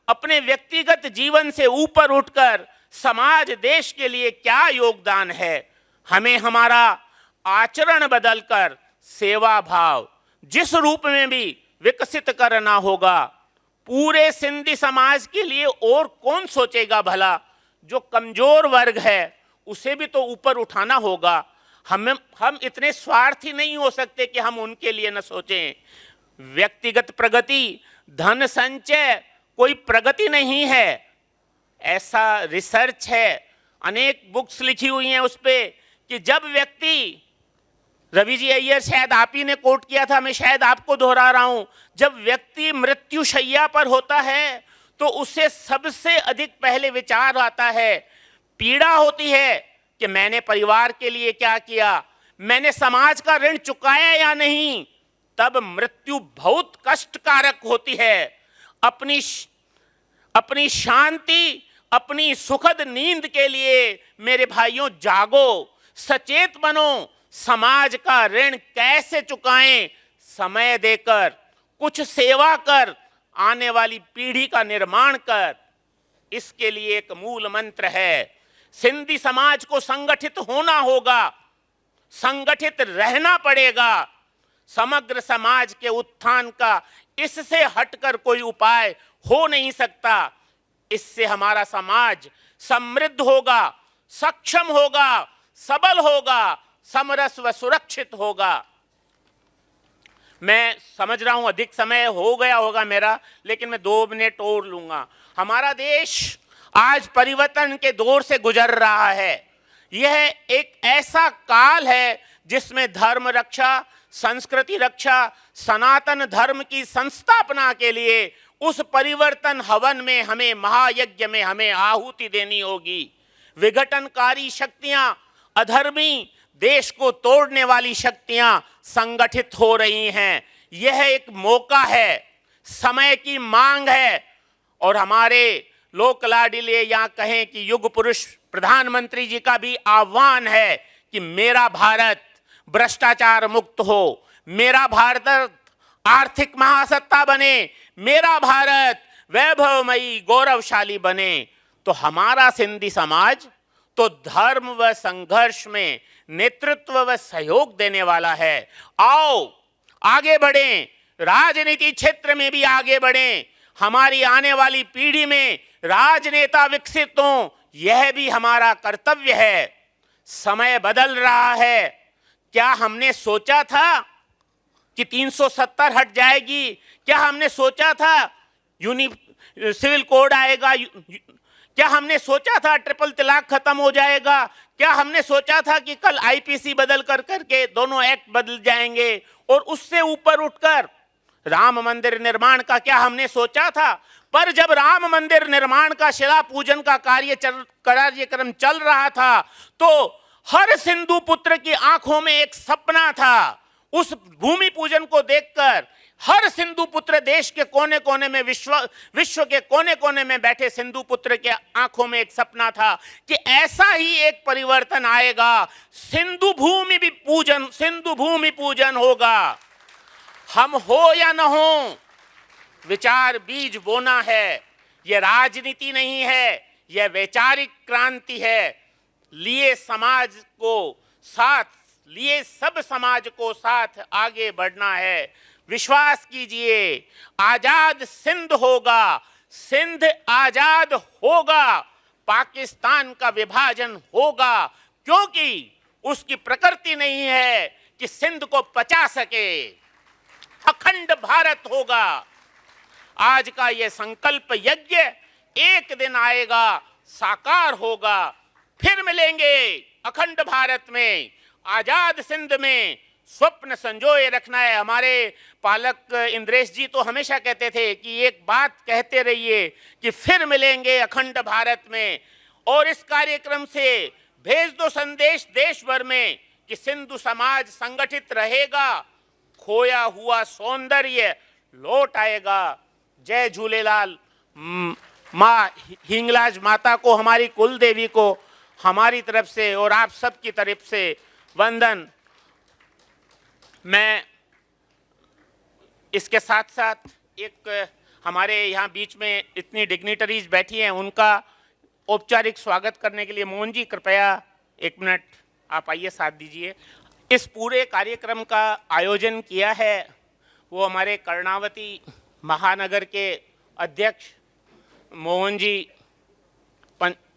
Speaker 8: अपने व्यक्तिगत जीवन से ऊपर उठकर समाज, देश के लिए क्या योगदान है। हमें हमारा आचरण बदलकर सेवा भाव जिस रूप में भी विकसित करना होगा। पूरे सिंधी समाज के लिए और कौन सोचेगा भला? जो कमजोर वर्ग है उसे भी तो ऊपर उठाना होगा। हम इतने स्वार्थी नहीं हो सकते कि हम उनके लिए न सोचें। व्यक्तिगत प्रगति, धन संचय कोई प्रगति नहीं है, ऐसा रिसर्च है, अनेक बुक्स लिखी हुई हैं उस पे कि जब व्यक्ति, रवि जी अय्यर शायद आप ही ने कोट किया था, मैं शायद आपको दोहरा रहा हूं, जब व्यक्ति मृत्यु शैया पर होता है तो उससे सबसे अधिक पहले विचार आता है, पीड़ा होती है कि मैंने परिवार के लिए क्या किया, मैंने समाज का ऋण चुकाया या नहीं। तब मृत्यु बहुत कष्टकारक होती है। अपनी शांति, अपनी सुखद नींद के लिए मेरे भाइयों जागो, सचेत बनो। समाज का ऋण कैसे चुकाएं? समय देकर, कुछ सेवा कर, आने वाली पीढ़ी का निर्माण कर। इसके लिए एक मूल मंत्र है, सिंधी समाज को संगठित होना होगा, संगठित रहना पड़ेगा। समग्र समाज के उत्थान का इससे हटकर कोई उपाय हो नहीं सकता। इससे हमारा समाज समृद्ध होगा, सक्षम होगा, सबल होगा, समरस व सुरक्षित होगा। मैं समझ रहा हूं अधिक समय हो गया होगा मेरा, लेकिन मैं 2 मिनट और लूंगा। हमारा देश आज परिवर्तन के दौर से गुजर रहा है। यह एक ऐसा काल है जिसमें धर्म रक्षा, संस्कृति रक्षा, सनातन धर्म की संस्थापना के लिए उस परिवर्तन हवन में हमें, महायज्ञ में हमें आहुति देनी होगी। विघटनकारी शक्तियां, अधर्मी, देश को तोड़ने वाली शक्तियां संगठित हो रही हैं। यह एक मौका है, समय की मांग है, और हमारे लोक लाडिले या कहें कि युग पुरुष प्रधानमंत्री जी का भी आह्वान है कि मेरा भारत भ्रष्टाचार मुक्त हो, मेरा भारत आर्थिक महासत्ता बने, मेरा भारत वैभवमयी गौरवशाली बने। तो हमारा सिंधी समाज तो धर्म व संघर्ष में नेतृत्व व सहयोग देने वाला है। आओ आगे बढ़ें, राजनीति क्षेत्र में भी आगे बढ़ें, हमारी आने वाली पीढ़ी में राजनेता विकसित हों, यह भी हमारा कर्तव्य है। समय बदल रहा है। क्या हमने सोचा था कि 370 हट जाएगी? क्या हमने सोचा था सिविल कोड आएगा? क्या हमने सोचा था ट्रिपल तलाक खत्म हो जाएगा? क्या हमने सोचा था कि कल आईपीसी बदल कर करके दोनों एक्ट बदल जाएंगे? और उससे ऊपर उठकर राम मंदिर निर्माण का क्या हमने सोचा था? पर जब राम मंदिर निर्माण का शिला पूजन का कार्यक्रम चल रहा था, तो हर सिंधु पुत्र की आंखों में एक सपना था। उस भूमि पूजन को देखकर हर सिंधु पुत्र, देश के कोने कोने में, विश्व के कोने कोने में बैठे सिंधु पुत्र के आंखों में एक सपना था कि ऐसा ही एक परिवर्तन आएगा, सिंधु भूमि पूजन होगा। हम हो या न हो, विचार बीज बोना है। यह राजनीति नहीं है, यह वैचारिक क्रांति है। लिए सब समाज को साथ आगे बढ़ना है। विश्वास कीजिए, आजाद सिंध होगा, सिंध आजाद होगा, पाकिस्तान का विभाजन होगा, क्योंकि उसकी प्रकृति नहीं है कि सिंध को पचा सके। अखंड भारत होगा। आज का यह संकल्प यज्ञ एक दिन आएगा, साकार होगा। फिर मिलेंगे अखंड भारत में, आजाद सिंध में। स्वप्न संजोए रखना है। हमारे पालक इंद्रेश जी तो हमेशा कहते थे कि एक बात कहते रहिए कि फिर मिलेंगे अखंड भारत में। और इस कार्यक्रम से भेज दो संदेश देश भर में कि सिंधु समाज संगठित रहेगा, खोया हुआ सौंदर्य लौट आएगा। जय झूलेलाल। माँ हिंगलाज माता को, हमारी कुल देवी को हमारी तरफ से और आप सब की तरफ से वंदन। मैं इसके साथ साथ एक हमारे यहाँ बीच में इतनी डिग्निटरीज बैठी हैं, उनका औपचारिक स्वागत करने के लिए मोहन जी कृपया 1 मिनट आप आइए, साथ दीजिए। इस पूरे कार्यक्रम का आयोजन किया है वो हमारे कर्णावती महानगर के अध्यक्ष मोहन जी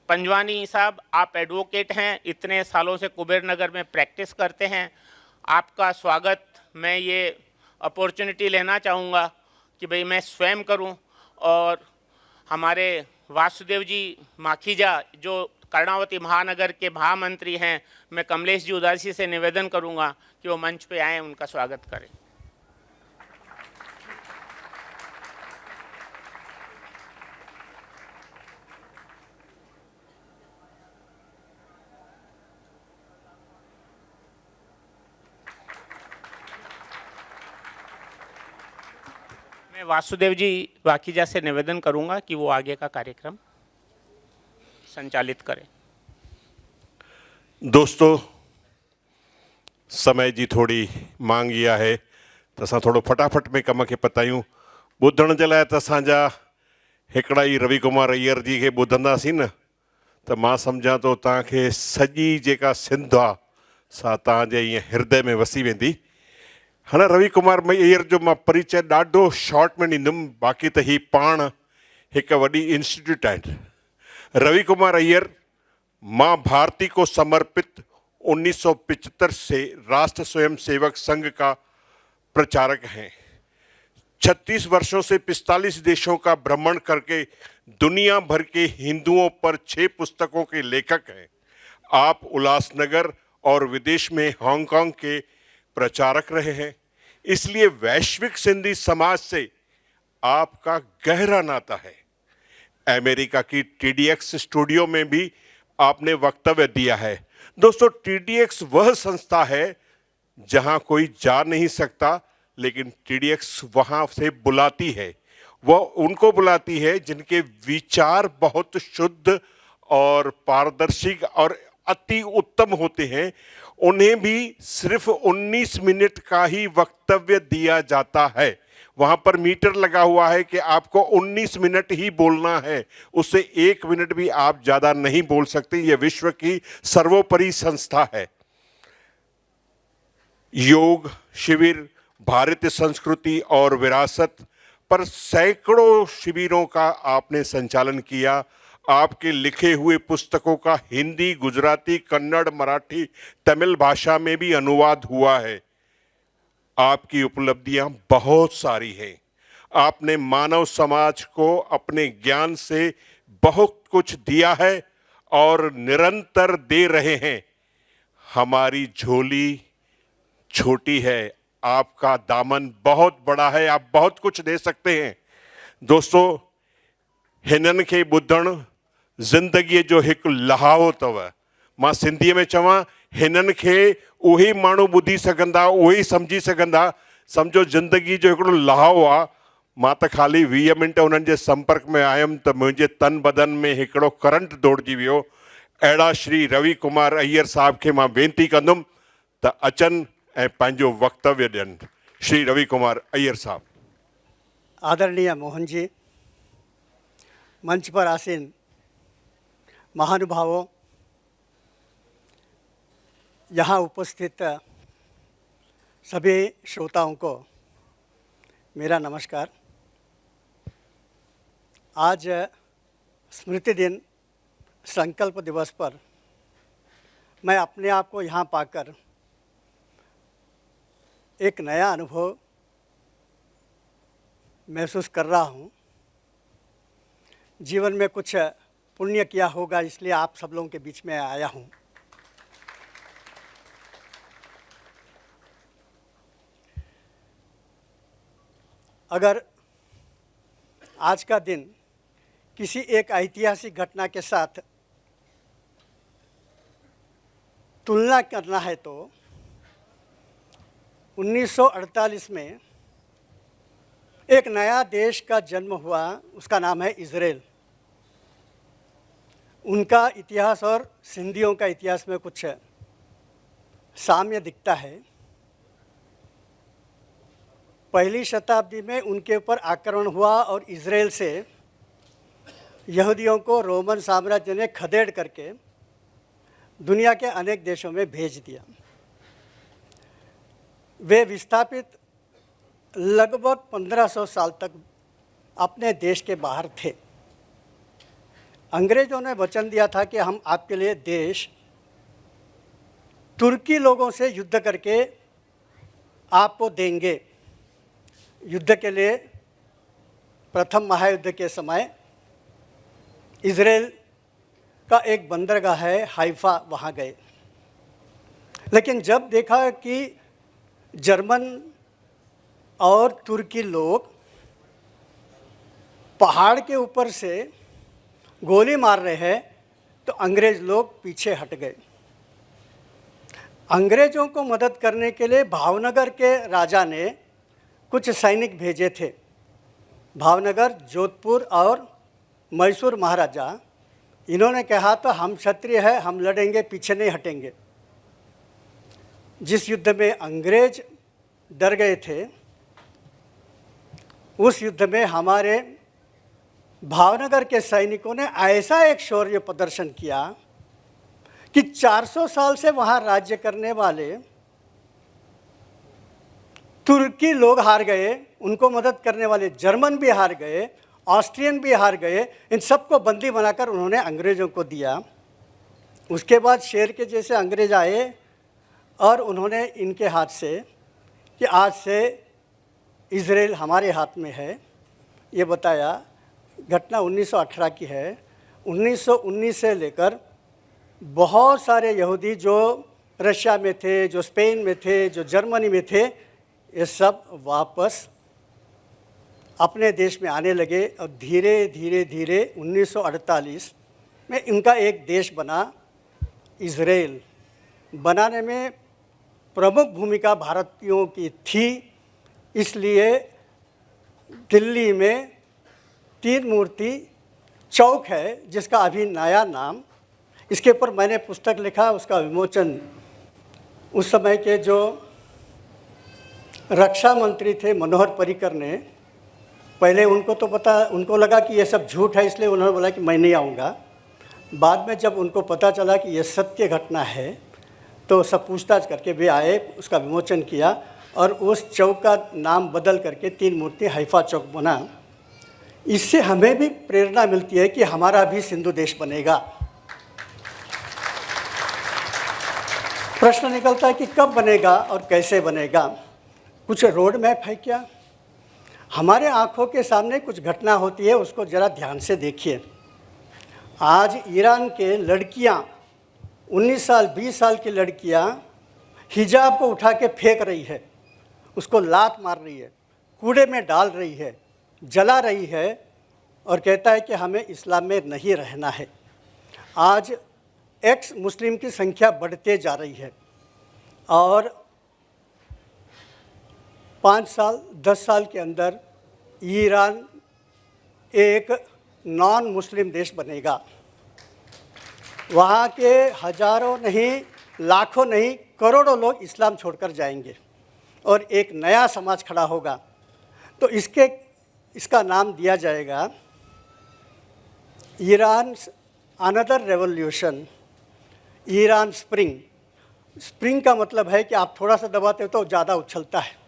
Speaker 8: पंजवानी साहब। आप एडवोकेट हैं, इतने सालों से कुबेर नगर में प्रैक्टिस करते हैं। आपका स्वागत मैं ये अपॉर्चुनिटी लेना चाहूँगा कि भाई मैं स्वयं करूं, और हमारे वासुदेव जी माखीजा जो कर्णावती महानगर के महामंत्री हैं, मैं कमलेश जी उदासी से निवेदन करूंगा कि वो मंच पे आएँ, उनका स्वागत करें। मैं वासुदेव जी वाकीजा से निवेदन करूंगा कि वो आगे का कार्यक्रम संचालित करें।
Speaker 2: दोस्तों, समय जी थोड़ी मांग इहा है त असां थोड़ो फटाफट में कम खे पतायूं। ॿुधण जे लाइ त असांजा हिकिड़ा ई रवि कुमार अय्यर जी खे ॿुधंदासीं न, त मां सम्झां थो तव्हांखे सॼी जेका सिंध आहे सा तव्हांजे ईअं हृदय में वसी वेंदी। हाणे रवि कुमार अय्यर जो मां परिचय ॾाढो शॉर्ट में ॾींदुमि, बाक़ी त ही पाण हिक वॾी इंस्टीट्यूट आहिनि। रवि कुमार अय्यर माँ भारती को समर्पित 1975 से राष्ट्र स्वयंसेवक संघ का प्रचारक हैं। 36 वर्षों से 45 देशों का भ्रमण करके दुनिया भर के हिंदुओं पर 6 पुस्तकों के लेखक हैं। आप उल्लासनगर और विदेश में हांगकांग के प्रचारक रहे हैं, इसलिए वैश्विक सिंधी समाज से आपका गहरा नाता है। अमेरिका की TDX स्टूडियो में भी आपने वक्तव्य दिया है। दोस्तों, TDX वह संस्था है जहां कोई जा नहीं सकता, लेकिन TDX वहां से बुलाती है। वह उनको बुलाती है जिनके विचार बहुत शुद्ध और पारदर्शी और अति उत्तम होते हैं। उन्हें भी सिर्फ 19 मिनट का ही वक्तव्य दिया जाता है। वहां पर मीटर लगा हुआ है कि आपको 19 मिनट ही बोलना है, उससे 1 मिनट भी आप ज़्यादा नहीं बोल सकते। यह विश्व की सर्वोपरि संस्था है। योग शिविर, भारतीय संस्कृति और विरासत पर सैकड़ों शिविरों का आपने संचालन किया। आपके लिखे हुए पुस्तकों का हिंदी, गुजराती, कन्नड़, मराठी, तमिल भाषा में भी अनुवाद हुआ है। आपकी उपलब्धियां बहुत सारी हैं। आपने मानव समाज को अपने ज्ञान से बहुत कुछ दिया है और निरंतर दे रहे हैं। हमारी झोली छोटी है, आपका दामन बहुत बड़ा है, आप बहुत कुछ दे सकते हैं। दोस्तों, हिनन खे ॿुधण ज़िंदगीअ जो हिकु लहावो अथव। मां सिंधीअ में चवां, हिनन खे उहे माण्हू ॿुधी सघंदा, उहे सम्झी सघंदा। सम्झो ज़िंदगी जो हिकिड़ो लहावो आहे। मां त ख़ाली 20 मिंट उन्हनि जे संपर्क में आयुमि त मुंहिंजे तन बदन में हिकिड़ो करंट दौड़जी वियो। अहिड़ा श्री रवि कुमार अय्यर साहब खे मां वेनती कंदुमि त अचनि ऐं पंहिंजो वक्तव्य ॾियनि। श्री रवि कुमार अय्यर साहब।
Speaker 9: आदरणीय मोहन जी, मंच पर आसीन महानुभावों, यहाँ उपस्थित सभी श्रोताओं को मेरा नमस्कार। आज स्मृति दिन, संकल्प दिवस पर मैं अपने आप को यहाँ पाकर एक नया अनुभव महसूस कर रहा हूँ। जीवन में कुछ पुण्य किया होगा, इसलिए आप सब लोगों के बीच में आया हूँ। अगर आज का दिन किसी एक ऐतिहासिक घटना के साथ तुलना करना है तो 1948 में एक नया देश का जन्म हुआ, उसका नाम है इज़राइल। उनका इतिहास और सिंधियों का इतिहास में कुछ साम्य दिखता है। पहली शताब्दी में उनके ऊपर आक्रमण हुआ और इज़राइल से यहूदियों को रोमन साम्राज्य ने खदेड़ करके दुनिया के अनेक देशों में भेज दिया। वे विस्थापित लगभग 1500 साल तक अपने देश के बाहर थे। अंग्रेज़ों ने वचन दिया था कि हम आपके लिए देश तुर्की लोगों से युद्ध करके आपको देंगे। युद्ध के लिए प्रथम महायुद्ध के समय इज़राइल का एक बंदरगाह है हाइफा, वहाँ गए। लेकिन जब देखा कि जर्मन और तुर्की लोग पहाड़ के ऊपर से गोली मार रहे हैं तो अंग्रेज़ लोग पीछे हट गए। अंग्रेज़ों को मदद करने के लिए भावनगर के राजा ने कुछ सैनिक भेजे थे। भावनगर, जोधपुर और मैसूर महाराजा, इन्होंने कहा तो हम क्षत्रिय हैं, हम लड़ेंगे, पीछे नहीं हटेंगे। जिस युद्ध में अंग्रेज डर गए थे, उस युद्ध में हमारे भावनगर के सैनिकों ने ऐसा एक शौर्य प्रदर्शन किया कि 400 साल से वहाँ राज्य करने वाले तुर्की लोग हार गए, उनको मदद करने वाले जर्मन भी हार गए ऑस्ट्रियन भी हार गए, इन सबको बंदी बनाकर उन्होंने अंग्रेज़ों को दिया। उसके बाद शेर के जैसे अंग्रेज आए और उन्होंने इनके हाथ से कि आज से इज़राइल हमारे हाथ में है ये बताया। घटना 1918 की है। 1919 से लेकर बहुत सारे यहूदी जो रशिया में थे, जो स्पेन में थे, जो जर्मनी में थे, ये सब वापस अपने देश में आने लगे और धीरे धीरे धीरे 1948 में इनका एक देश बना इज़राइल। बनाने में प्रमुख भूमिका भारतीयों की थी, इसलिए दिल्ली में 3 मूर्ति चौक है जिसका अभी नया नाम, इसके ऊपर मैंने पुस्तक लिखा, उसका विमोचन उस समय के जो रक्षा मंत्री थे मनोहर पर्रिकर ने, पहले उनको तो पता, उनको लगा कि ये सब झूठ है, इसलिए उन्होंने बोला कि मैं नहीं आऊँगा। बाद में जब उनको पता चला कि ये सत्य घटना है तो सब पूछताछ करके वे आए, उसका विमोचन किया और उस चौक का नाम बदल करके 3 मूर्ति हैफा चौक बना। इससे हमें भी प्रेरणा मिलती है कि हमारा भी सिंधु देश बनेगा। प्रश्न निकलता है कि कब बनेगा और कैसे बनेगा। कुछ रोड मैप है क्या? हमारे आँखों के सामने कुछ घटना होती है, उसको ज़रा ध्यान से देखिए। आज ईरान के लड़कियां 19 साल 20 साल की लड़कियां हिजाब को उठा के फेंक रही है, उसको लात मार रही है, कूड़े में डाल रही है, जला रही है और कहता है कि हमें इस्लाम में नहीं रहना है। आज एक्स मुस्लिम की संख्या बढ़ते जा रही है और 5 साल 10 साल के अंदर ईरान एक नॉन मुस्लिम देश बनेगा। वहाँ के हजारों नहीं, लाखों नहीं, करोड़ों लोग इस्लाम छोड़कर जाएंगे और एक नया समाज खड़ा होगा। तो इसका नाम दिया जाएगा Iran another revolution, Iran spring. Spring का मतलब है कि आप थोड़ा सा दबाते हो तो ज़्यादा उछलता है।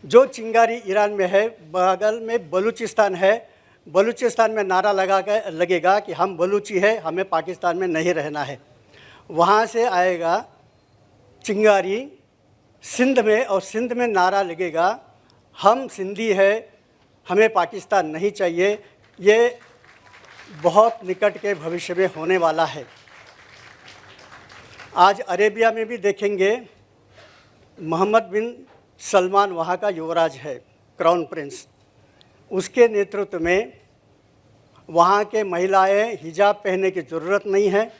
Speaker 9: जो चिंगारी ईरान में है, बगल में बलूचिस्तान है, बलूचिस्तान में नारा लगेगा कि हम बलूची है, हमें पाकिस्तान में नहीं रहना है। वहाँ से आएगा चिंगारी सिंध में और सिंध में नारा लगेगा हम सिंधी है, हमें पाकिस्तान नहीं चाहिए। ये बहुत निकट के भविष्य में होने वाला है। आज अरेबिया में भी देखेंगे, मोहम्मद बिन सलमान वहाँ का युवराज है, क्राउन प्रिंस, उसके नेतृत्व में वहाँ के महिलाएं हिजाब पहनने की ज़रूरत नहीं है,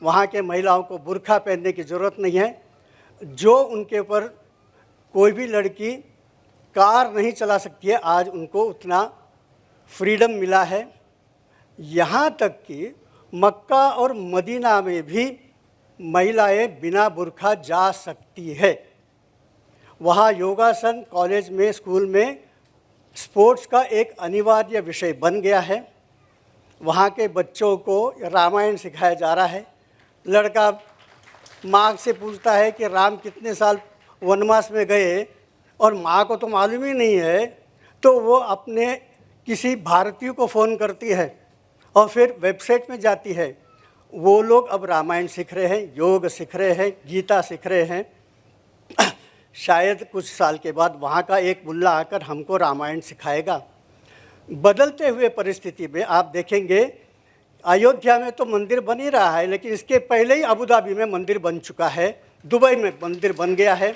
Speaker 9: वहाँ के महिलाओं को बुर्का पहनने की ज़रूरत नहीं है। जो उनके ऊपर कोई भी लड़की कार नहीं चला सकती है, आज उनको उतना फ्रीडम मिला है। यहाँ तक कि मक्का और मदीना में भी महिलाएं बिना बुर्का जा सकती है। वहाँ योगासन कॉलेज में, स्कूल में स्पोर्ट्स का एक अनिवार्य विषय बन गया है। वहाँ के बच्चों को रामायण सिखाया जा रहा है। लड़का माँ से पूछता है कि राम कितने साल वनवास में गए और माँ को तो मालूम ही नहीं है, तो वो अपने किसी भारतीय को फ़ोन करती है और फिर वेबसाइट में जाती है। वो लोग अब रामायण सीख रहे हैं, योग सीख रहे हैं, गीता सीख रहे हैं। शायद कुछ साल के बाद वहाँ का एक मुल्ला आकर हमको रामायण सिखाएगा। बदलते हुए परिस्थिति में आप देखेंगे अयोध्या में तो मंदिर बन ही रहा है, लेकिन इसके पहले ही अबू धाबी में मंदिर बन चुका है, दुबई में मंदिर बन गया है,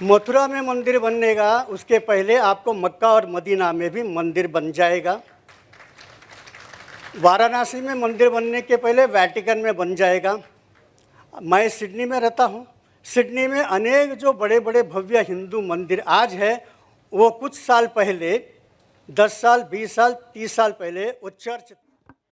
Speaker 9: मथुरा में मंदिर बनेगा, उसके पहले आपको मक्का और मदीना में भी मंदिर बन जाएगा। वाराणसी में मंदिर बनने के पहले वेटिकन में बन जाएगा। मैं सिडनी में रहता हूँ। सिडनी में अनेक जो बड़े बड़े भव्य हिंदू मंदिर आज है, वो कुछ साल पहले 10 साल 20 साल 30 साल पहले वो चर्च